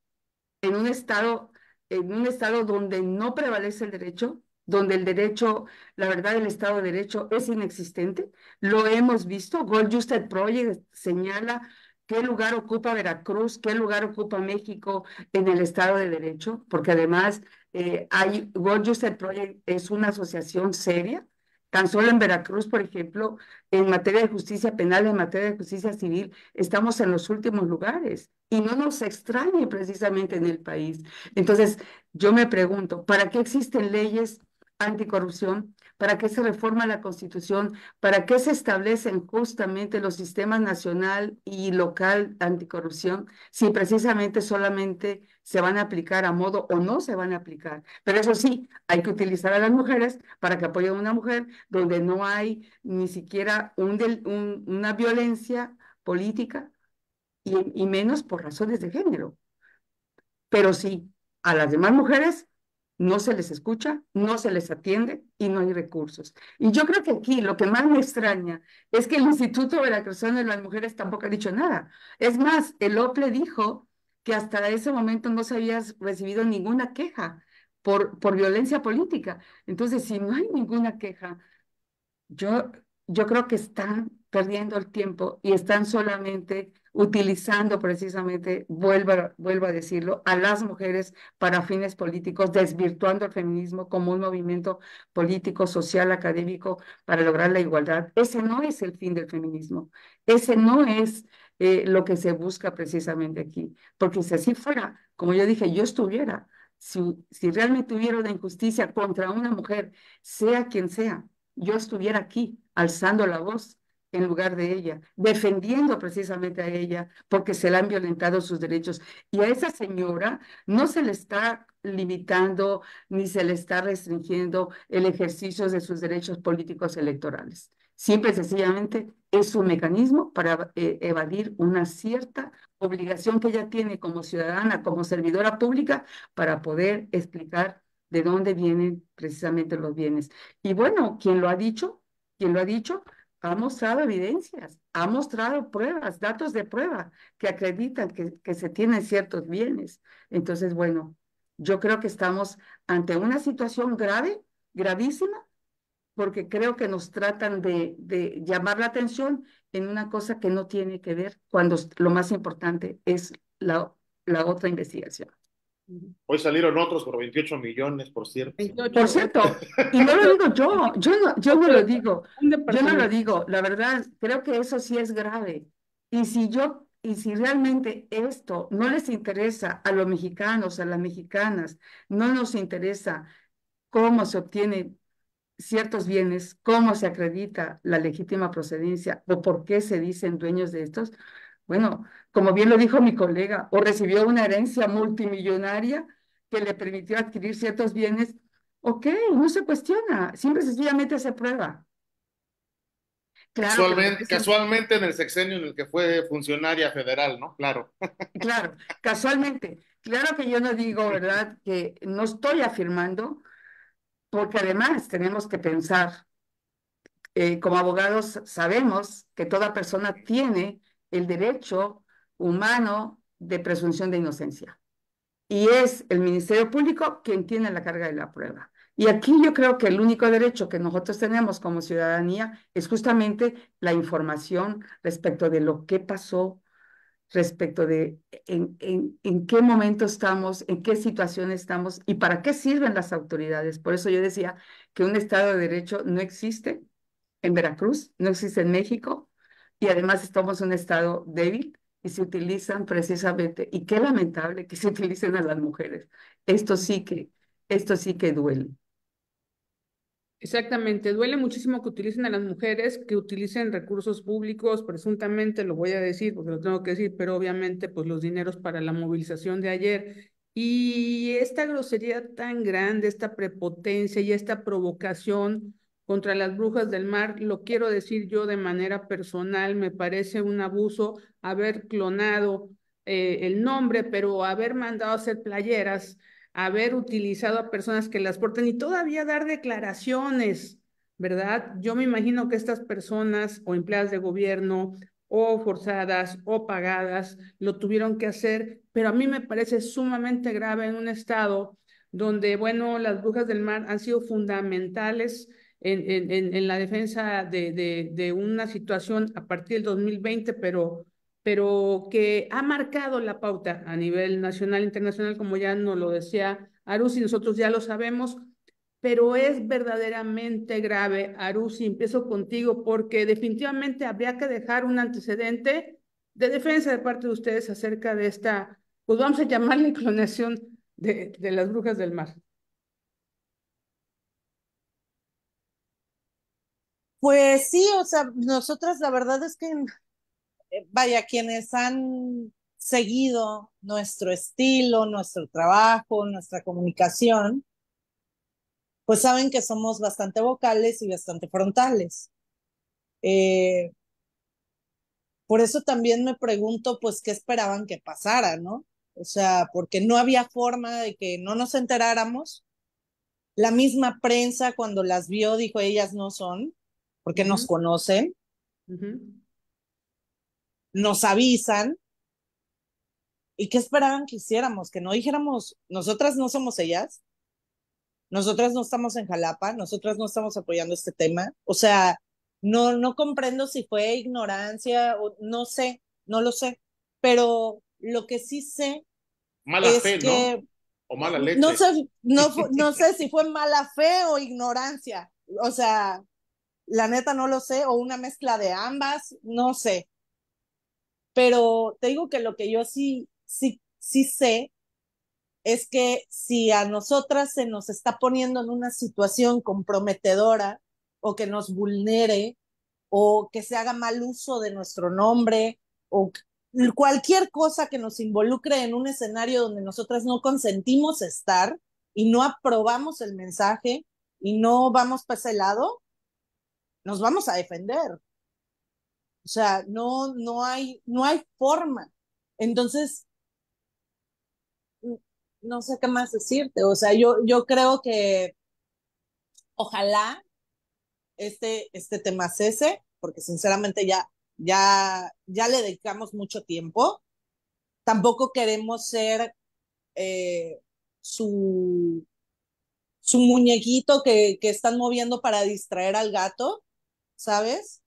en un estado, en un estado donde no prevalece el derecho, donde el derecho, la verdad, el Estado de Derecho es inexistente. Lo hemos visto. Gold Justed Project señala qué lugar ocupa Veracruz, qué lugar ocupa México en el Estado de Derecho, porque además Gold Justed Project es una asociación seria. Tan solo en Veracruz, por ejemplo, en materia de justicia penal, en materia de justicia civil, estamos en los últimos lugares y no nos extrañe precisamente en el país. Entonces, yo me pregunto, ¿para qué existen leyes anticorrupción? ¿Para qué se reforma la Constitución? ¿Para qué se establecen justamente los sistemas nacional y local anticorrupción si precisamente solamente se van a aplicar a modo o no se van a aplicar? Pero eso sí, hay que utilizar a las mujeres para que apoyen a una mujer donde no hay ni siquiera una violencia política y menos por razones de género. Pero sí, a las demás mujeres no se les escucha, no se les atiende y no hay recursos. Y yo creo que aquí lo que más me extraña es que el Instituto Veracruzano de las Mujeres tampoco ha dicho nada. Es más, el OPLE dijo que hasta ese momento no se había recibido ninguna queja por violencia política. Entonces, si no hay ninguna queja, yo, yo creo que están perdiendo el tiempo y están solamente utilizando precisamente, vuelvo a decirlo, a las mujeres para fines políticos, desvirtuando el feminismo como un movimiento político, social, académico para lograr la igualdad. Ese no es el fin del feminismo. Ese no es lo que se busca precisamente aquí. Porque si así fuera, como yo dije, yo estuviera, si realmente hubiera una injusticia contra una mujer, sea quien sea, yo estuviera aquí alzando la voz en lugar de ella, defendiendo precisamente a ella porque se le han violentado sus derechos. Y a esa señora no se le está limitando ni se le está restringiendo el ejercicio de sus derechos políticos electorales. Simple y sencillamente es un mecanismo para evadir una cierta obligación que ella tiene como ciudadana, como servidora pública, para poder explicar de dónde vienen precisamente los bienes. Y bueno, quien lo ha dicho, ha mostrado evidencias, ha mostrado pruebas, datos de prueba que acreditan que se tienen ciertos bienes. Entonces, bueno, yo creo que estamos ante una situación grave, gravísima, porque creo que nos tratan de llamar la atención en una cosa que no tiene que ver cuando lo más importante es la otra investigación. Hoy salieron otros por 28 millones, por cierto. 28, Por cierto, y no lo digo yo no lo digo, un yo no lo departamento. digo, la verdad, creo que eso sí es grave. Y si realmente esto no les interesa a los mexicanos, a las mexicanas, no nos interesa cómo se obtienen ciertos bienes, cómo se acredita la legítima procedencia o por qué se dicen dueños de estos, bueno, como bien lo dijo mi colega, o recibió una herencia multimillonaria que le permitió adquirir ciertos bienes, ok, no se cuestiona, simple y sencillamente se prueba. Claro que Casualmente, casualmente en el sexenio en el que fue funcionaria federal, ¿no? Claro. claro, casualmente, claro que yo no digo, ¿verdad?, que no estoy afirmando, porque además tenemos que pensar, como abogados sabemos que toda persona tiene el derecho humano de presunción de inocencia. Y es el Ministerio Público quien tiene la carga de la prueba. Y aquí yo creo que el único derecho que nosotros tenemos como ciudadanía es justamente la información respecto de lo que pasó, respecto de en qué momento estamos, en qué situación estamos y para qué sirven las autoridades. Por eso yo decía que un Estado de Derecho no existe en Veracruz, no existe en México y además estamos en un estado débil y se utilizan precisamente, y qué lamentable que se utilicen a las mujeres. Esto sí que, esto sí que duele. Exactamente, duele muchísimo que utilicen a las mujeres, que utilicen recursos públicos, presuntamente, lo voy a decir porque lo tengo que decir, pero obviamente pues los dineros para la movilización de ayer y esta grosería tan grande, esta prepotencia y esta provocación contra las brujas del mar, lo quiero decir yo de manera personal, me parece un abuso haber clonado el nombre, pero haber mandado a hacer playeras, haber utilizado a personas que las porten y todavía dar declaraciones, ¿verdad? Yo me imagino que estas personas o empleadas de gobierno o forzadas o pagadas lo tuvieron que hacer, pero a mí me parece sumamente grave en un estado donde, bueno, las brujas del mar han sido fundamentales en la defensa de una situación a partir del 2020, pero que ha marcado la pauta a nivel nacional e internacional, como ya nos lo decía Arusi, nosotros ya lo sabemos, pero es verdaderamente grave. Arusi, empiezo contigo porque definitivamente habría que dejar un antecedente de defensa de parte de ustedes acerca de esta, pues vamos a llamarle clonación de las brujas del mar. Pues sí, o sea, nosotras la verdad es que, vaya, quienes han seguido nuestro estilo, nuestro trabajo, nuestra comunicación, pues saben que somos bastante vocales y bastante frontales. Eh, por eso también me pregunto, pues, ¿qué esperaban que pasara, no? O sea, porque no había forma de que no nos enteráramos. La misma prensa cuando las vio dijo, ellas no son, porque nos Ujú, conocen, ujú. nos avisan. ¿Y qué esperaban que hiciéramos? Que no dijéramos, nosotras no somos ellas, nosotras no estamos en Jalapa, nosotras no estamos apoyando este tema. O sea, no comprendo si fue ignorancia o no sé, no lo sé. Pero lo que sí sé Mala es fe, ¿no? que O mala no leche. sé, no sé si fue mala fe o ignorancia. O sea, la neta no lo sé, o una mezcla de ambas, no sé. Pero te digo que lo que yo sí sé es que si a nosotras se nos está poniendo en una situación comprometedora o que nos vulnere o que se haga mal uso de nuestro nombre o cualquier cosa que nos involucre en un escenario donde nosotras no consentimos estar y no aprobamos el mensaje y no vamos para ese lado, nos vamos a defender. O sea, no hay forma. Entonces, no sé qué más decirte. O sea, yo creo que ojalá este tema cese, porque sinceramente ya le dedicamos mucho tiempo. Tampoco queremos ser eh, su, su muñequito que están moviendo para distraer al gato, ¿sabes?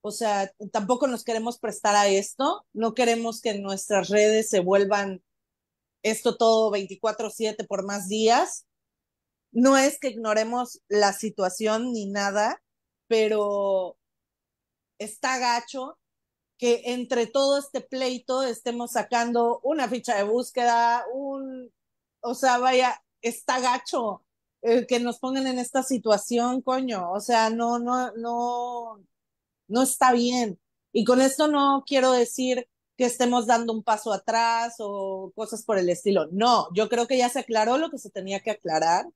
O sea, tampoco nos queremos prestar a esto, no queremos que nuestras redes se vuelvan esto todo 24/7 por más días. No es que ignoremos la situación ni nada, pero está gacho que entre todo este pleito estemos sacando una ficha de búsqueda, o sea, vaya, está gacho que nos pongan en esta situación, coño, o sea, no está bien. Y con esto no quiero decir que estemos dando un paso atrás o cosas por el estilo. No, yo creo que ya se aclaró lo que se tenía que aclarar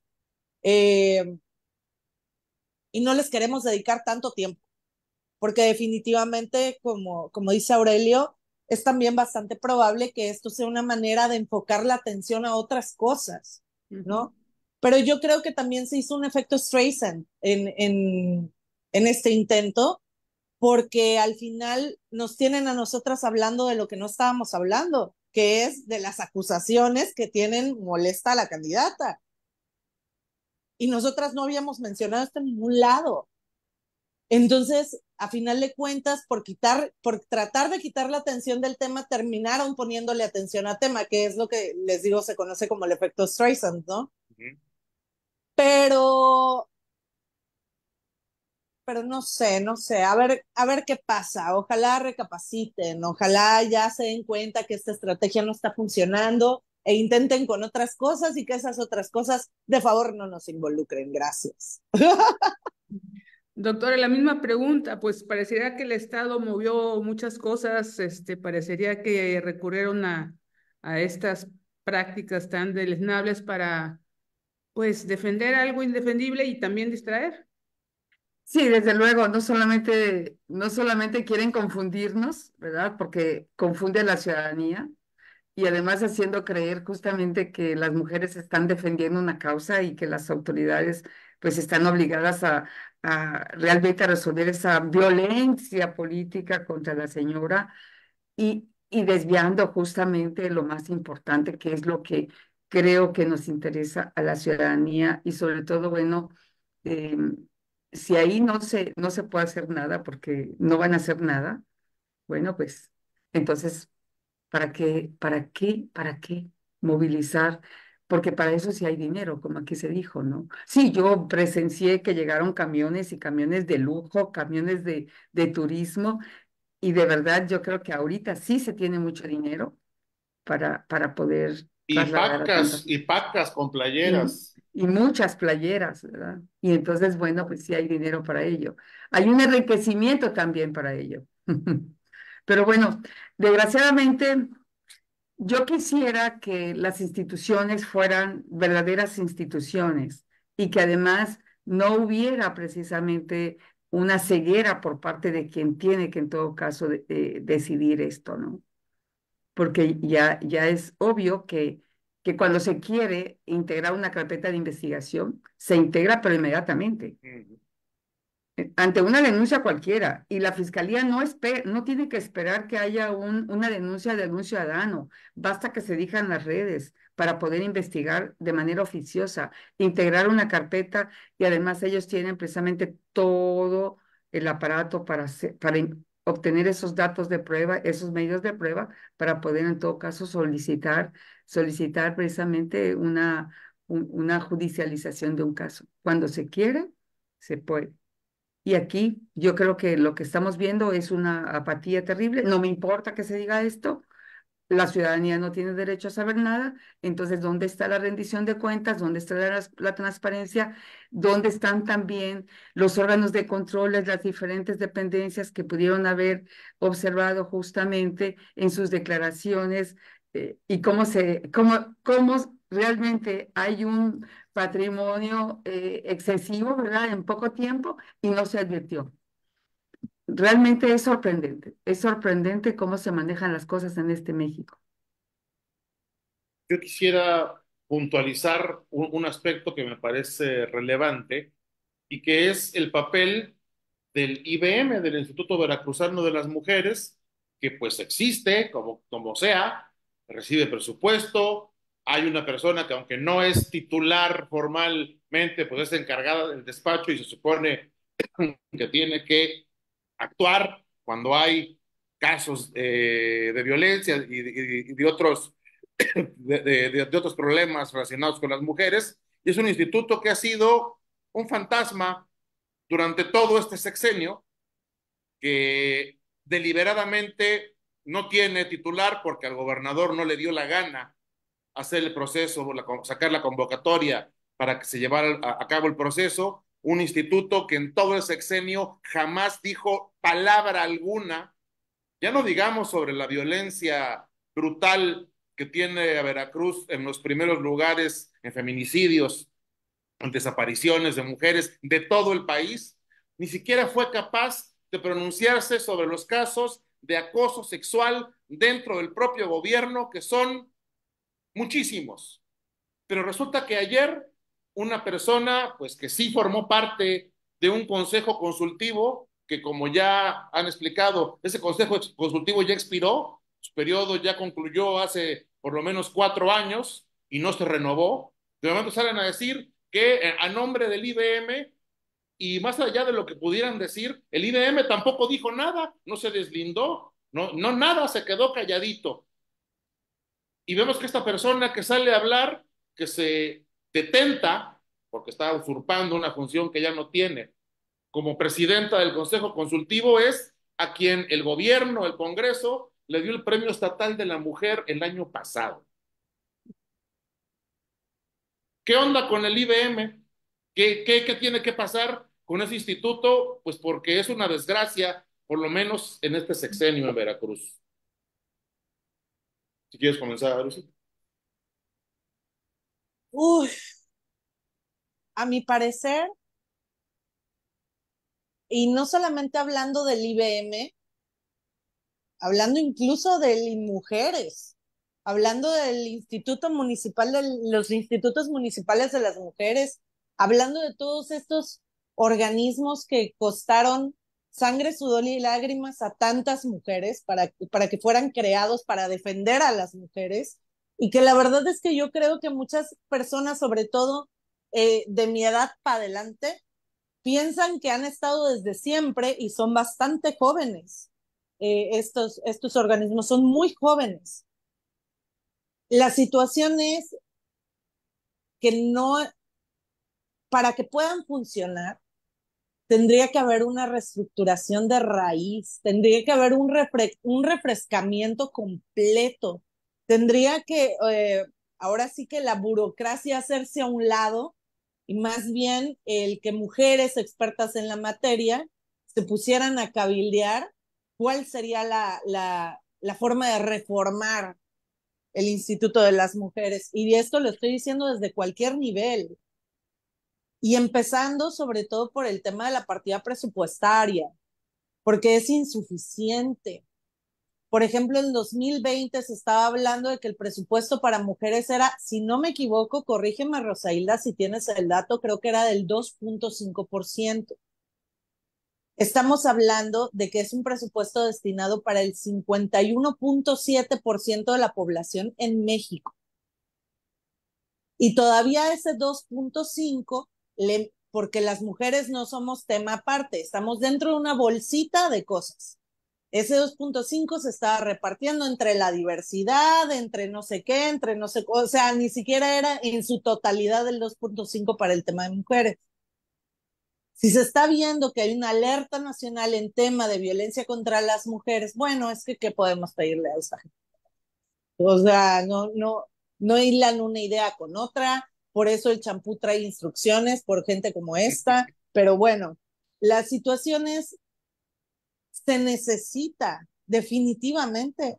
eh, y no les queremos dedicar tanto tiempo porque definitivamente, como dice Aurelio, es también bastante probable que esto sea una manera de enfocar la atención a otras cosas, Ujú. ¿no? Pero yo creo que también se hizo un efecto Streisand en este intento, porque al final nos tienen a nosotras hablando de lo que no estábamos hablando, que es de las acusaciones que tienen molesta a la candidata. Y nosotras no habíamos mencionado esto en ningún lado. Entonces, a final de cuentas, por tratar de quitar la atención del tema, terminaron poniéndole atención al tema, que es lo que les digo, se conoce como el efecto Streisand, ¿no? Ujú. Pero pero no sé, no sé, a ver qué pasa. Ojalá recapaciten, ojalá ya se den cuenta que esta estrategia no está funcionando e intenten con otras cosas y que esas otras cosas de favor no nos involucren. Gracias. Doctora, la misma pregunta, pues parecería que el Estado movió muchas cosas, parecería que recurrieron a estas prácticas tan deleznables para, pues, defender algo indefendible y también distraer. Sí, desde luego, no solamente quieren confundirnos, ¿verdad? Porque confunde a la ciudadanía y además haciendo creer justamente que las mujeres están defendiendo una causa y que las autoridades pues están obligadas a realmente a resolver esa violencia política contra la señora y desviando justamente lo más importante, que es lo que creo que nos interesa a la ciudadanía y sobre todo, bueno, eh, si ahí no se puede hacer nada porque no van a hacer nada, bueno, pues entonces, para qué movilizar? Porque para eso sí hay dinero, como aquí se dijo, ¿no? Sí, yo presencié que llegaron camiones y camiones de lujo, camiones de turismo, y de verdad yo creo que ahorita sí se tiene mucho dinero para poder trasladar a tantas Y mujeres. pacas con Y, playeras. y muchas playeras, ¿verdad? Y entonces, bueno, pues sí hay dinero para ello. Hay un enriquecimiento también para ello. Pero bueno, desgraciadamente, yo quisiera que las instituciones fueran verdaderas instituciones y que además no hubiera precisamente una ceguera por parte de quien tiene que en todo caso decidir esto, ¿no? Porque ya es obvio que cuando se quiere integrar una carpeta de investigación, se integra pero inmediatamente ante una denuncia cualquiera, y la fiscalía no tiene que esperar que haya una denuncia de algún ciudadano, basta que se digan las redes para poder investigar de manera oficiosa, integrar una carpeta, y además ellos tienen precisamente todo el aparato obtener esos datos de prueba, esos medios de prueba, para poder en todo caso solicitar precisamente una judicialización de un caso. Cuando se quiere, se puede. Y aquí yo creo que lo que estamos viendo es una apatía terrible. No me importa que se diga esto, la ciudadanía no tiene derecho a saber nada. Entonces, ¿dónde está la rendición de cuentas? ¿Dónde está la transparencia? ¿Dónde están también los órganos de control de las diferentes dependencias que pudieron haber observado justamente en sus declaraciones, y cómo realmente hay un patrimonio excesivo, ¿verdad? En poco tiempo y no se advirtió? Realmente es sorprendente cómo se manejan las cosas en este México. Yo quisiera puntualizar un aspecto que me parece relevante y que es el papel del IBM, del Instituto Veracruzano de las Mujeres, que pues existe como sea, recibe presupuesto, hay una persona que aunque no es titular formalmente, pues es encargada del despacho y se supone que tiene que actuar cuando hay casos de violencia y de otros de otros problemas relacionados con las mujeres, y es un instituto que ha sido un fantasma durante todo este sexenio, que deliberadamente no tiene titular porque al gobernador no le dio la gana hacer el proceso, sacar la convocatoria para que se llevara a cabo el proceso, un instituto que en todo el sexenio jamás dijo palabra alguna, ya no digamos sobre la violencia brutal que tiene a Veracruz en los primeros lugares en feminicidios, en desapariciones de mujeres de todo el país, ni siquiera fue capaz de pronunciarse sobre los casos de acoso sexual dentro del propio gobierno, que son muchísimos. Pero resulta que ayer una persona, pues que sí formó parte de un consejo consultivo, que como ya han explicado, ese consejo consultivo ya expiró, su periodo ya concluyó hace por lo menos 4 años y no se renovó. De momento salen a decir que a nombre del IBM, y más allá de lo que pudieran decir, el IBM tampoco dijo nada, no se deslindó, no nada, se quedó calladito. Y vemos que esta persona que sale a hablar, que se detenta, porque está usurpando una función que ya no tiene, como presidenta del Consejo Consultivo es a quien el gobierno, el Congreso, le dio el Premio Estatal de la Mujer el año pasado. ¿Qué onda con el IBM? ¿Qué tiene que pasar con ese instituto? Pues porque es una desgracia, por lo menos en este sexenio en Veracruz. Si quieres comenzar, Lucy. Uy, a mi parecer, y no solamente hablando del IBM, hablando incluso de mujeres, hablando del Instituto Municipal, de los institutos municipales de las mujeres, hablando de todos estos organismos que costaron sangre, sudor y lágrimas a tantas mujeres para que fueran creados para defender a las mujeres, y que la verdad es que yo creo que muchas personas, sobre todo de mi edad para adelante, piensan que han estado desde siempre y son bastante jóvenes. Estos organismos son muy jóvenes. La situación es que no, para que puedan funcionar, tendría que haber una reestructuración de raíz, tendría que haber un refrescamiento completo, tendría que, ahora sí que la burocracia hacerse a un lado, y más bien el que mujeres expertas en la materia se pusieran a cabildear cuál sería la forma de reformar el Instituto de las Mujeres. Y esto lo estoy diciendo desde cualquier nivel. Y empezando sobre todo por el tema de la partida presupuestaria, porque es insuficiente. Por ejemplo, en 2020 se estaba hablando de que el presupuesto para mujeres era, si no me equivoco, corrígeme Rosailda si tienes el dato, creo que era del 2.5%. Estamos hablando de que es un presupuesto destinado para el 51.7% de la población en México. Y todavía ese 2.5, porque las mujeres no somos tema aparte, estamos dentro de una bolsita de cosas. Ese 2.5 se estaba repartiendo entre la diversidad, entre no sé qué, entre no sé, o sea, ni siquiera era en su totalidad el 2.5 para el tema de mujeres. Si se está viendo que hay una alerta nacional en tema de violencia contra las mujeres, bueno, es que ¿qué podemos pedirle a esta gente? O sea, no hilan una idea con otra, por eso el champú trae instrucciones por gente como esta, pero bueno, las situaciones se necesita definitivamente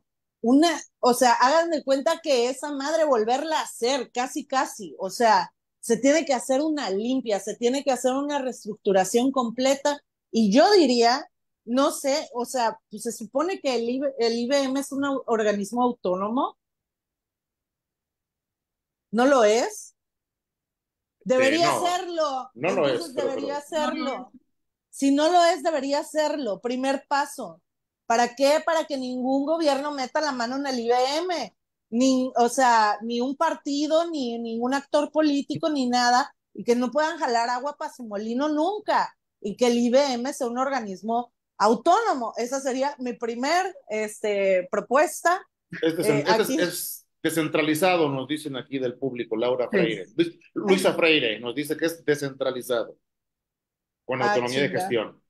o sea, hagan de cuenta que esa madre volverla a hacer, casi, casi, o sea, se tiene que hacer una limpia, se tiene que hacer una reestructuración completa, y yo diría, no sé, o sea, pues se supone que el IBM es un organismo autónomo, ¿no lo es? Debería No, serlo, no lo es, entonces debería No, no, serlo. Si no lo es, debería hacerlo. Primer paso. ¿Para qué? Para que ningún gobierno meta la mano en el IBM. O sea, ni un partido, ni ningún actor político, ni nada. Y que no puedan jalar agua para su molino nunca. Y que el IBM sea un organismo autónomo. Esa sería mi primer propuesta. Aquí. Es descentralizado, nos dicen aquí del público, Laura Sí. Freire. Luisa Freire nos dice que es descentralizado, con Ah, autonomía de chinga. gestión.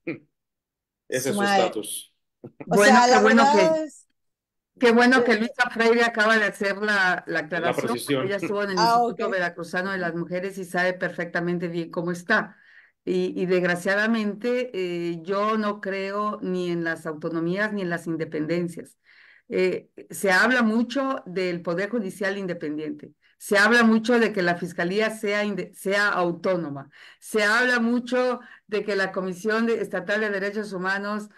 Ese es su Suave. estatus. O Bueno, sea, la verdad es. qué bueno que eh, Luisa Freire acaba de hacer la La aclaración, porque ella precisión. estuvo en el ah, ok. Instituto Veracruzano de las Mujeres y sabe perfectamente bien cómo está. Y desgraciadamente yo no creo ni en las autonomías ni en las independencias. Se habla mucho del Poder Judicial independiente, se habla mucho de que la Fiscalía sea autónoma, se habla mucho de que la Estatal de Derechos Humanos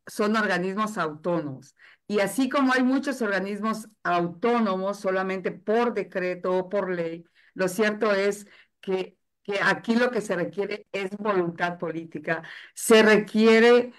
son organismos autónomos. Y así como hay muchos organismos autónomos solamente por decreto o por ley, lo cierto es que aquí lo que se requiere es voluntad política. Se requiere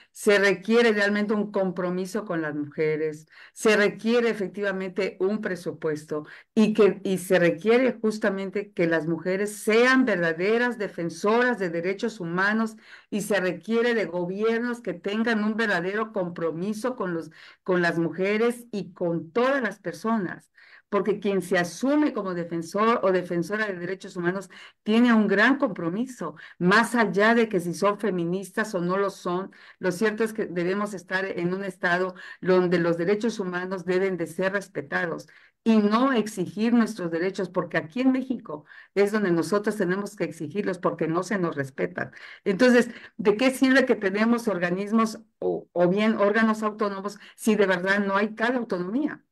realmente un compromiso con las mujeres, se requiere efectivamente un presupuesto y se requiere justamente que las mujeres sean verdaderas defensoras de derechos humanos, y se requiere de gobiernos que tengan un verdadero compromiso con las mujeres y con todas las personas, porque quien se asume como defensor o defensora de derechos humanos tiene un gran compromiso, más allá de que si son feministas o no lo son. Lo cierto es que debemos estar en un estado donde los derechos humanos deben de ser respetados y no exigir nuestros derechos, porque aquí en México es donde nosotros tenemos que exigirlos porque no se nos respetan. Entonces, ¿de qué sirve que tenemos organismos o bien órganos autónomos si de verdad no hay tal autonomía?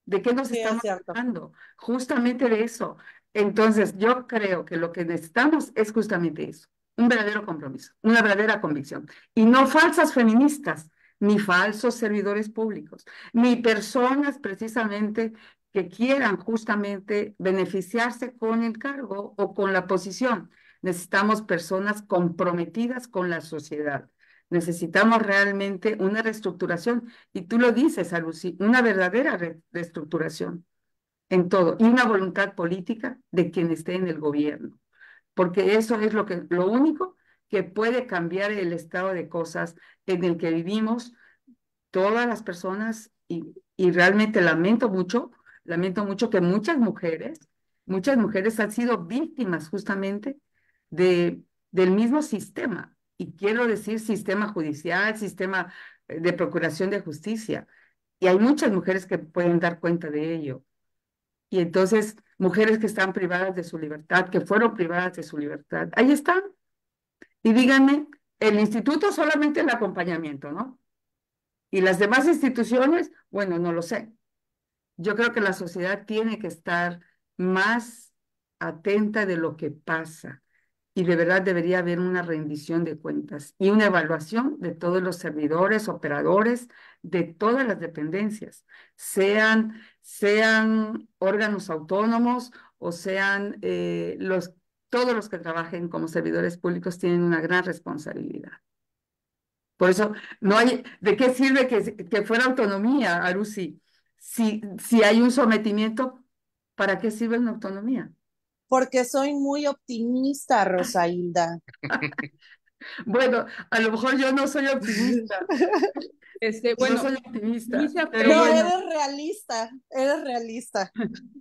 ¿De qué nos Sí, es estamos cierto. hablando? Justamente de eso. Entonces, yo creo que lo que necesitamos es justamente eso, un verdadero compromiso, una verdadera convicción. Y no falsas feministas, ni falsos servidores públicos, ni personas precisamente que quieran justamente beneficiarse con el cargo o con la posición. Necesitamos personas comprometidas con la sociedad. Necesitamos realmente una reestructuración, y tú lo dices, Alucí, una verdadera reestructuración en todo, y una voluntad política de quien esté en el gobierno, porque eso es lo único que puede cambiar el estado de cosas en el que vivimos todas las personas, y realmente lamento mucho que muchas mujeres han sido víctimas justamente de, del mismo sistema, y quiero decir sistema judicial, sistema de procuración de justicia, y hay muchas mujeres que pueden dar cuenta de ello. Y entonces, mujeres que están privadas de su libertad, que fueron privadas de su libertad, ahí están. Y díganme, el instituto solamente el acompañamiento, ¿no? Y las demás instituciones, bueno, no lo sé. Yo creo que la sociedad tiene que estar más atenta de lo que pasa, y de verdad debería haber una rendición de cuentas y una evaluación de todos los servidores, operadores, de todas las dependencias, sean órganos autónomos o sean todos los que trabajen como servidores públicos tienen una gran responsabilidad. Por eso, no hay, ¿de qué sirve que fuera autonomía, Arusi? Si hay un sometimiento, ¿para qué sirve una autonomía? Porque soy muy optimista, Rosailda. Bueno, a lo mejor yo no soy optimista, no Bueno, soy optimista, Luisa pero No, Freire, bueno, eres realista, eres realista.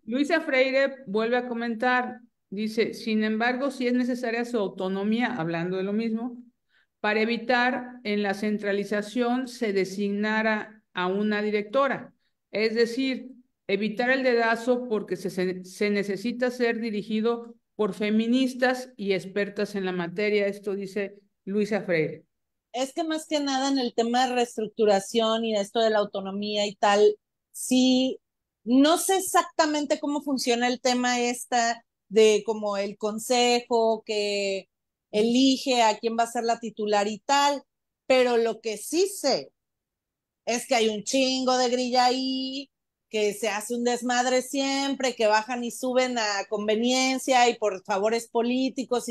Luisa Freire vuelve a comentar, dice, sin embargo, si es necesaria su autonomía, hablando de lo mismo, para evitar en la centralización se designara a una directora, es decir, evitar el dedazo porque se necesita ser dirigido por feministas y expertas en la materia, esto dice Luisa Freire. Es que más que nada en el tema de reestructuración y de esto de la autonomía y tal, sí, no sé exactamente cómo funciona el tema esta de como el consejo que elige a quién va a ser la titular y tal, pero lo que sí sé es que hay un chingo de grilla ahí, que se hace un desmadre siempre, que bajan y suben a conveniencia y por favores políticos.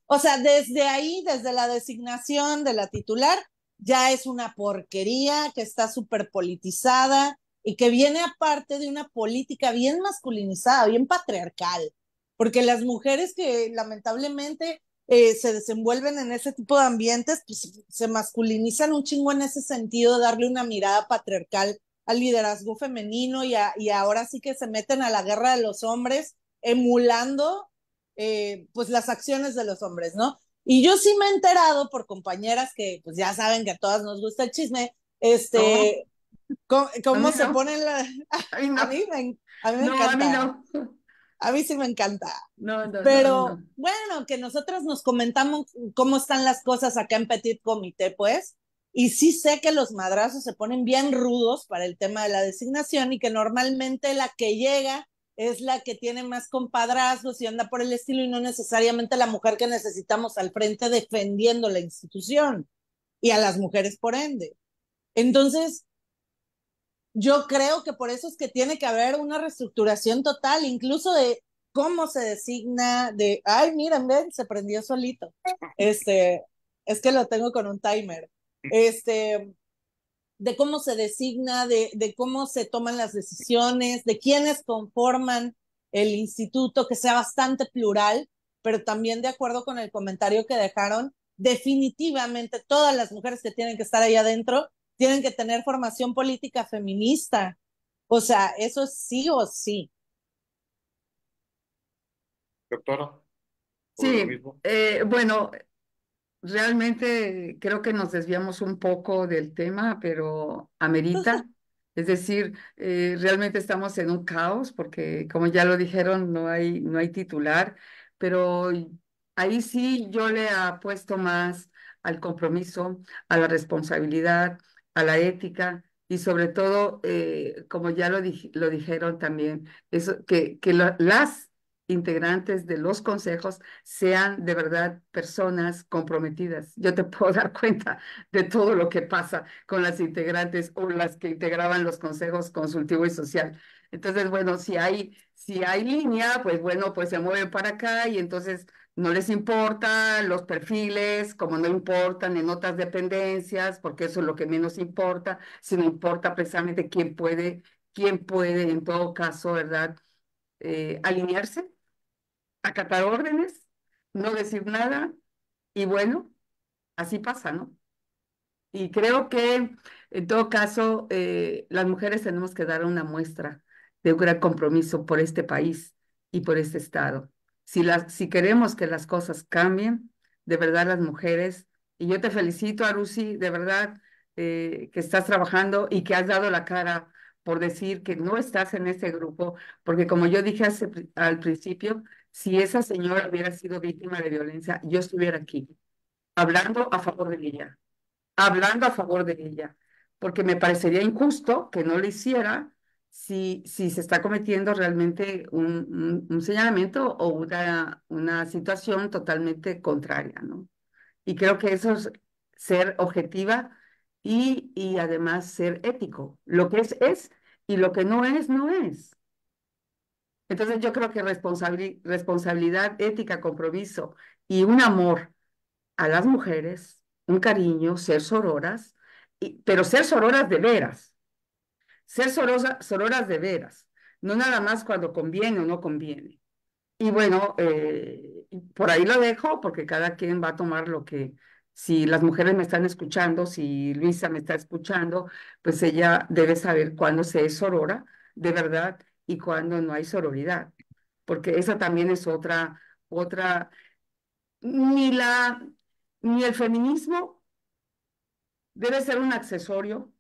O sea, desde ahí, desde la designación de la titular, ya es una porquería que está súper politizada y que viene aparte de una política bien masculinizada, bien patriarcal, porque las mujeres que lamentablemente se desenvuelven en ese tipo de ambientes, pues se masculinizan un chingo en ese sentido, darle una mirada patriarcal al liderazgo femenino y ahora sí que se meten a la guerra de los hombres, emulando pues las acciones de los hombres, ¿no? Y yo sí me he enterado por compañeras que pues ya saben que a todas nos gusta el chisme, no, a cómo mí se no, ponen a mí a no, a mí me no, a mí encanta, no, a mí sí me encanta. no, no, no, a mí Pero no. bueno, que nosotras nos comentamos cómo están las cosas acá en Petit Comité, pues, y sí sé que los madrazos se ponen bien rudos para el tema de la designación y que normalmente la que llega es la que tiene más compadrazgos y anda por el estilo y no necesariamente la mujer que necesitamos al frente defendiendo la institución y a las mujeres por ende. Entonces, yo creo que por eso es que tiene que haber una reestructuración total, incluso de cómo se designa, ay, miren, ven, se prendió solito. Este, es que lo tengo con un timer. Este, de cómo se designa, de cómo se toman las decisiones, de quiénes conforman el instituto, que sea bastante plural, pero también de acuerdo con el comentario que dejaron, definitivamente todas las mujeres que tienen que estar ahí adentro tienen que tener formación política feminista, O sea, eso es sí o sí. Doctora, sobre lo Sí, mismo. bueno, realmente creo que nos desviamos un poco del tema, pero amerita. Es decir, realmente estamos en un caos porque, como ya lo dijeron, no hay titular, pero ahí sí yo le apuesto más al compromiso, a la responsabilidad, a la ética y sobre todo, como ya lo dijeron también, eso, las integrantes de los consejos sean de verdad personas comprometidas. Yo te puedo dar cuenta de todo lo que pasa con las integrantes o las que integraban los consejos consultivo y social. Entonces, bueno, si hay línea, pues bueno, pues se mueven para acá y entonces no les importa los perfiles, como no importan en otras dependencias, porque eso es lo que menos importa, sino importa precisamente quién puede en todo caso, ¿verdad? Alinearse, acatar órdenes, no decir nada y bueno, así pasa, ¿no? Y creo que en todo caso las mujeres tenemos que dar una muestra de un gran compromiso por este país y por este estado. Si queremos que las cosas cambien, de verdad las mujeres, y yo te felicito, Arusi, de verdad que estás trabajando y que has dado la cara por decir que no estás en ese grupo, porque como yo dije al principio, si esa señora hubiera sido víctima de violencia, yo estuviera aquí, hablando a favor de ella, hablando a favor de ella, porque me parecería injusto que no lo hiciera si se está cometiendo realmente un señalamiento o una situación totalmente contraria, ¿no? Y creo que eso es ser objetiva y además ser ético. Lo que es y lo que no es, no es. Entonces yo creo que responsabilidad, ética, compromiso y un amor a las mujeres, un cariño, ser sororas, pero ser sororas de veras, ser sororas de veras, no nada más cuando conviene o no conviene. Y bueno, por ahí lo dejo porque cada quien va a tomar lo que, si las mujeres me están escuchando, si Luisa me está escuchando, pues ella debe saber cuándo se es sorora de verdad y cuándo no hay sororidad, porque esa también es otra, ni la, ni el feminismo debe ser un accesorio,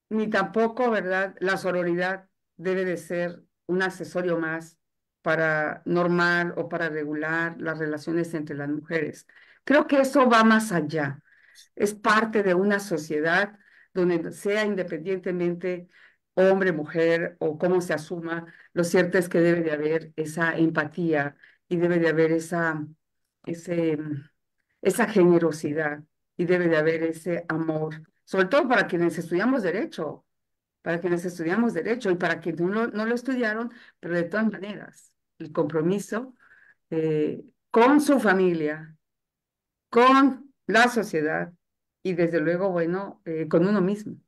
ni tampoco, ¿verdad? La sororidad debe de ser un accesorio más para normar o para regular las relaciones entre las mujeres. Creo que eso va más allá. Es parte de una sociedad donde sea independientemente hombre, mujer o cómo se asuma, lo cierto es que debe de haber esa empatía y debe de haber ese, esa generosidad y debe de haber ese amor, sobre todo para quienes estudiamos derecho y para quienes no lo estudiaron, pero de todas maneras, el compromiso con su familia, con la sociedad y desde luego, bueno, con uno mismo,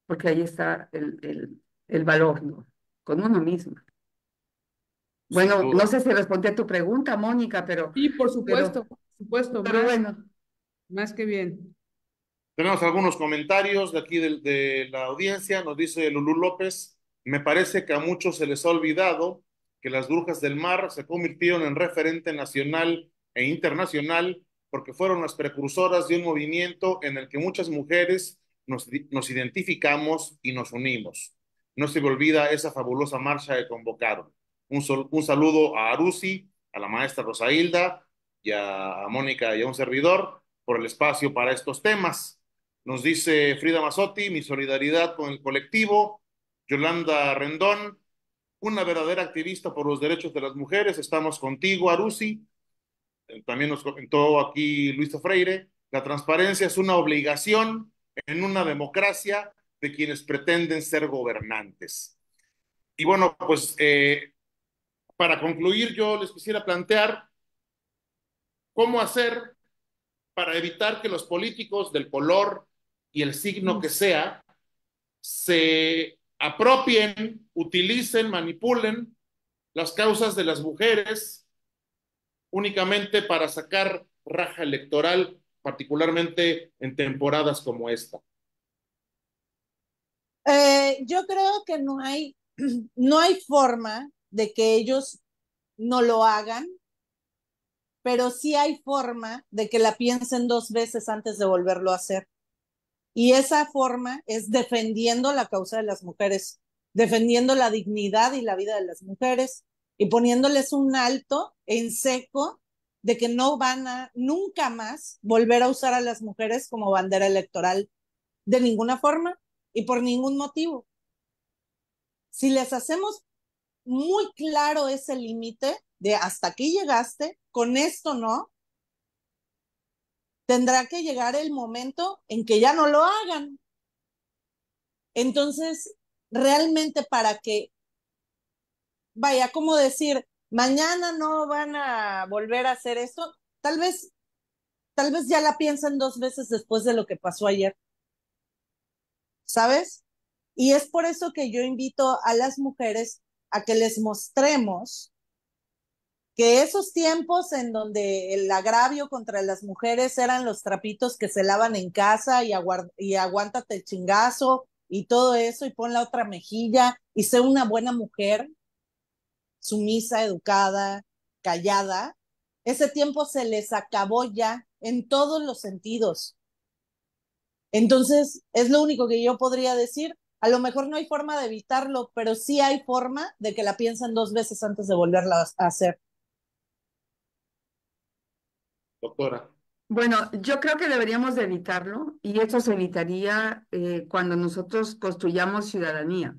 porque ahí está el valor, ¿no? Con uno mismo. Sin Bueno, no duda. sé si respondí a tu pregunta, Mónica, Sí, pero, por supuesto, pero bueno. más que bien. Tenemos algunos comentarios de aquí de la audiencia. Nos dice Lulú López, me parece que a muchos se les ha olvidado que las Brujas del Mar se convirtieron en referente nacional e internacional porque fueron las precursoras de un movimiento en el que muchas mujeres nos identificamos y nos unimos. No se me olvida esa fabulosa marcha que convocaron. Un saludo a Arusi, a la maestra Rosailda y a Mónica y a un servidor por el espacio para estos temas. Nos dice Frida Mazzotti, mi solidaridad con el colectivo. Yolanda Rendón, una verdadera activista por los derechos de las mujeres. Estamos contigo, Arusi. También nos comentó aquí Luisa Freire. La transparencia es una obligación en una democracia de quienes pretenden ser gobernantes. Y bueno, pues para concluir, yo les quisiera plantear cómo hacer para evitar que los políticos del color y el signo que sea se apropien, utilicen, manipulen las causas de las mujeres únicamente para sacar raja electoral, particularmente en temporadas como esta. Yo creo que no hay forma de que ellos no lo hagan, pero sí hay forma de que la piensen dos veces antes de volverlo a hacer. Y esa forma es defendiendo la causa de las mujeres, defendiendo la dignidad y la vida de las mujeres y poniéndoles un alto en seco de que no van a nunca más volver a usar a las mujeres como bandera electoral de ninguna forma y por ningún motivo. Si les hacemos muy claro ese límite de hasta aquí llegaste, con esto no, tendrá que llegar el momento en que ya no lo hagan. Entonces, realmente para que, vaya, como decir, mañana no van a volver a hacer esto, tal vez ya la piensan dos veces después de lo que pasó ayer, ¿sabes? Y es por eso que yo invito a las mujeres a que les mostremos que esos tiempos en donde el agravio contra las mujeres eran los trapitos que se lavan en casa y aguántate el chingazo y todo eso y pon la otra mejilla y sé una buena mujer, sumisa, educada, callada, ese tiempo se les acabó ya en todos los sentidos. Entonces, es lo único que yo podría decir. A lo mejor no hay forma de evitarlo, pero sí hay forma de que la piensen dos veces antes de volverla a hacer. Doctora. Bueno, yo creo que deberíamos de evitarlo y eso se evitaría cuando nosotros construyamos ciudadanía.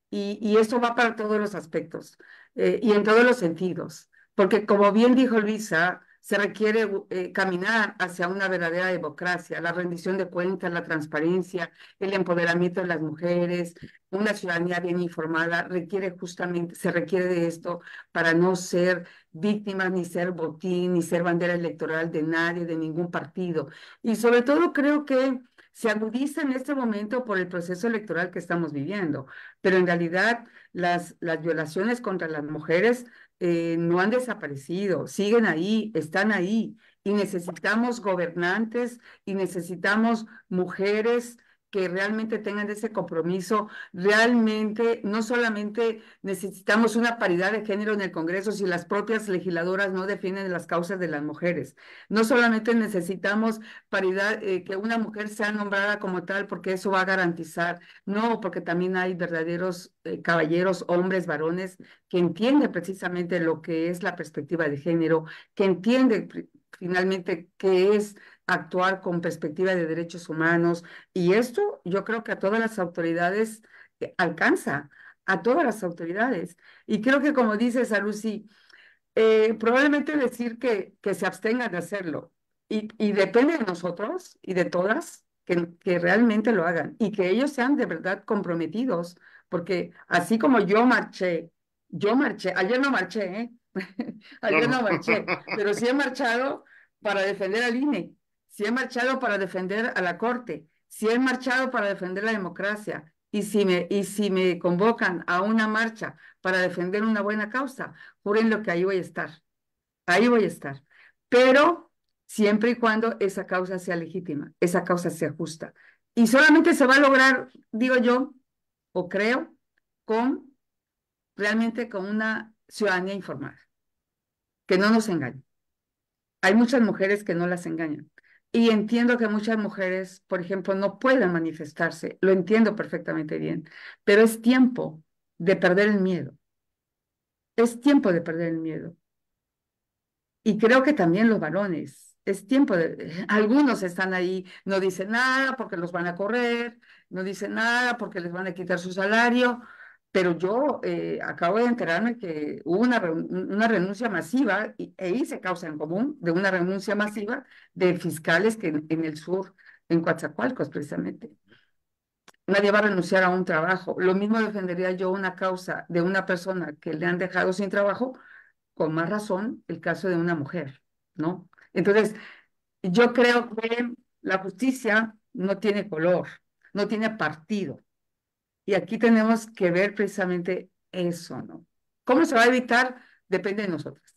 Y esto va para todos los aspectos y en todos los sentidos, porque como bien dijo Luisa, se requiere caminar hacia una verdadera democracia, la rendición de cuentas, la transparencia, el empoderamiento de las mujeres, una ciudadanía bien informada, requiere justamente, se requiere de esto para no ser víctimas, ni ser botín, ni ser bandera electoral de nadie, de ningún partido. Y sobre todo creo que se agudiza en este momento por el proceso electoral que estamos viviendo, pero en realidad las violaciones contra las mujeres no han desaparecido, siguen ahí, están ahí, y necesitamos gobernantes y necesitamos mujeres que realmente tengan ese compromiso, realmente no solamente necesitamos una paridad de género en el Congreso si las propias legisladoras no defienden las causas de las mujeres, no solamente necesitamos paridad, que una mujer sea nombrada como tal porque eso va a garantizar, no, porque también hay verdaderos caballeros, hombres, varones, que entienden precisamente lo que es la perspectiva de género, que entienden finalmente qué es actuar con perspectiva de derechos humanos. Y esto yo creo que a todas las autoridades alcanza, a todas las autoridades. Y creo que como dice Salusi, probablemente decir que se abstengan de hacerlo. Y depende de nosotros y de todas que realmente lo hagan y que ellos sean de verdad comprometidos, porque así como yo marché, ayer no marché, ¿eh? No, Ayer no. no marché, pero sí he marchado para defender al INE, sí he marchado para defender a la Corte, sí he marchado para defender la democracia. Y si me convocan a una marcha para defender una buena causa, juren lo que ahí voy a estar, pero siempre y cuando esa causa sea legítima, esa causa sea justa. Y solamente se va a lograr, digo yo, o creo, con realmente con una ciudadanía informada, que no nos engañe. Hay muchas mujeres que no las engañan. Y entiendo que muchas mujeres, por ejemplo, no pueden manifestarse, lo entiendo perfectamente bien, pero es tiempo de perder el miedo, es tiempo de perder el miedo. Y creo que también los varones, es tiempo de, algunos están ahí, no dicen nada porque los van a correr, no dicen nada porque les van a quitar su salario, pero yo acabo de enterarme que hubo una renuncia masiva e hice causa en común de una renuncia masiva de fiscales que en el sur, en Coatzacoalcos precisamente. Nadie va a renunciar a un trabajo. Lo mismo defendería yo una causa de una persona que le han dejado sin trabajo con más razón el caso de una mujer, ¿no? Entonces, yo creo que la justicia no tiene color, no tiene partido. Y aquí tenemos que ver precisamente eso, ¿no? ¿Cómo se va a evitar? Depende de nosotras.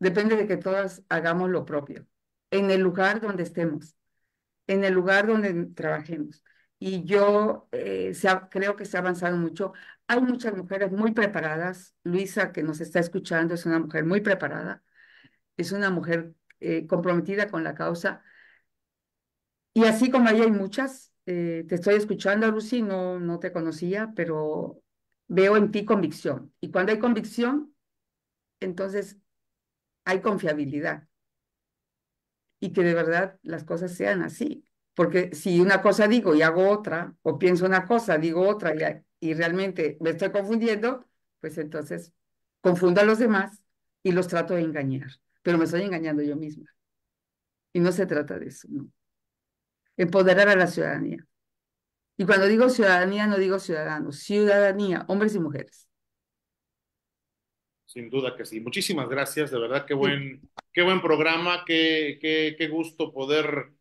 Depende de que todas hagamos lo propio, en el lugar donde estemos, en el lugar donde trabajemos. y yo creo que se ha avanzado mucho. Hay muchas mujeres muy preparadas. Luisa, que nos está escuchando, es una mujer muy preparada, es una mujer comprometida con la causa. Y así como ahí hay muchas, te estoy escuchando, Lucy, no te conocía, pero veo en ti convicción. Y cuando hay convicción, entonces hay confiabilidad y que de verdad las cosas sean así. Porque si una cosa digo y hago otra, o pienso una cosa, digo otra y realmente me estoy confundiendo, pues entonces confundo a los demás y los trato de engañar. Pero me estoy engañando yo misma. Y no se trata de eso, ¿no? Empoderar a la ciudadanía. Y cuando digo ciudadanía, no digo ciudadanos, ciudadanía, hombres y mujeres. Sin duda que sí. Muchísimas gracias, de verdad, Sí, qué buen programa, qué gusto poder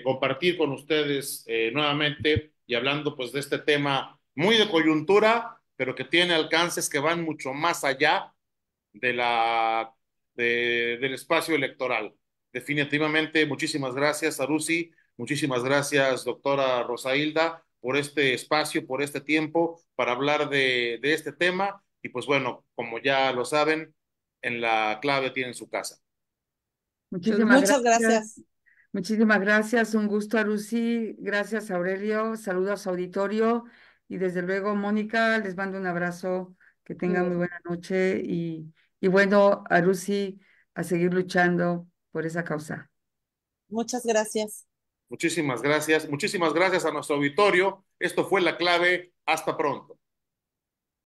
compartir con ustedes nuevamente y hablando pues de este tema muy de coyuntura, pero que tiene alcances que van mucho más allá de del espacio electoral. Definitivamente, muchísimas gracias, Arusi, muchísimas gracias, doctora Rosailda, por este espacio, por este tiempo para hablar de este tema. Y pues bueno, como ya lo saben, en la clave tienen su casa. muchísimas Muchas gracias. gracias. Muchísimas gracias, un gusto, Lucy. Gracias, Aurelio. Saludos, auditorio. Y desde luego, Mónica, les mando un abrazo. Que tengan muy buena noche. Y bueno, a Lucy, a seguir luchando por esa causa. Muchas gracias. Muchísimas gracias a nuestro auditorio. Esto fue La Clave. Hasta pronto.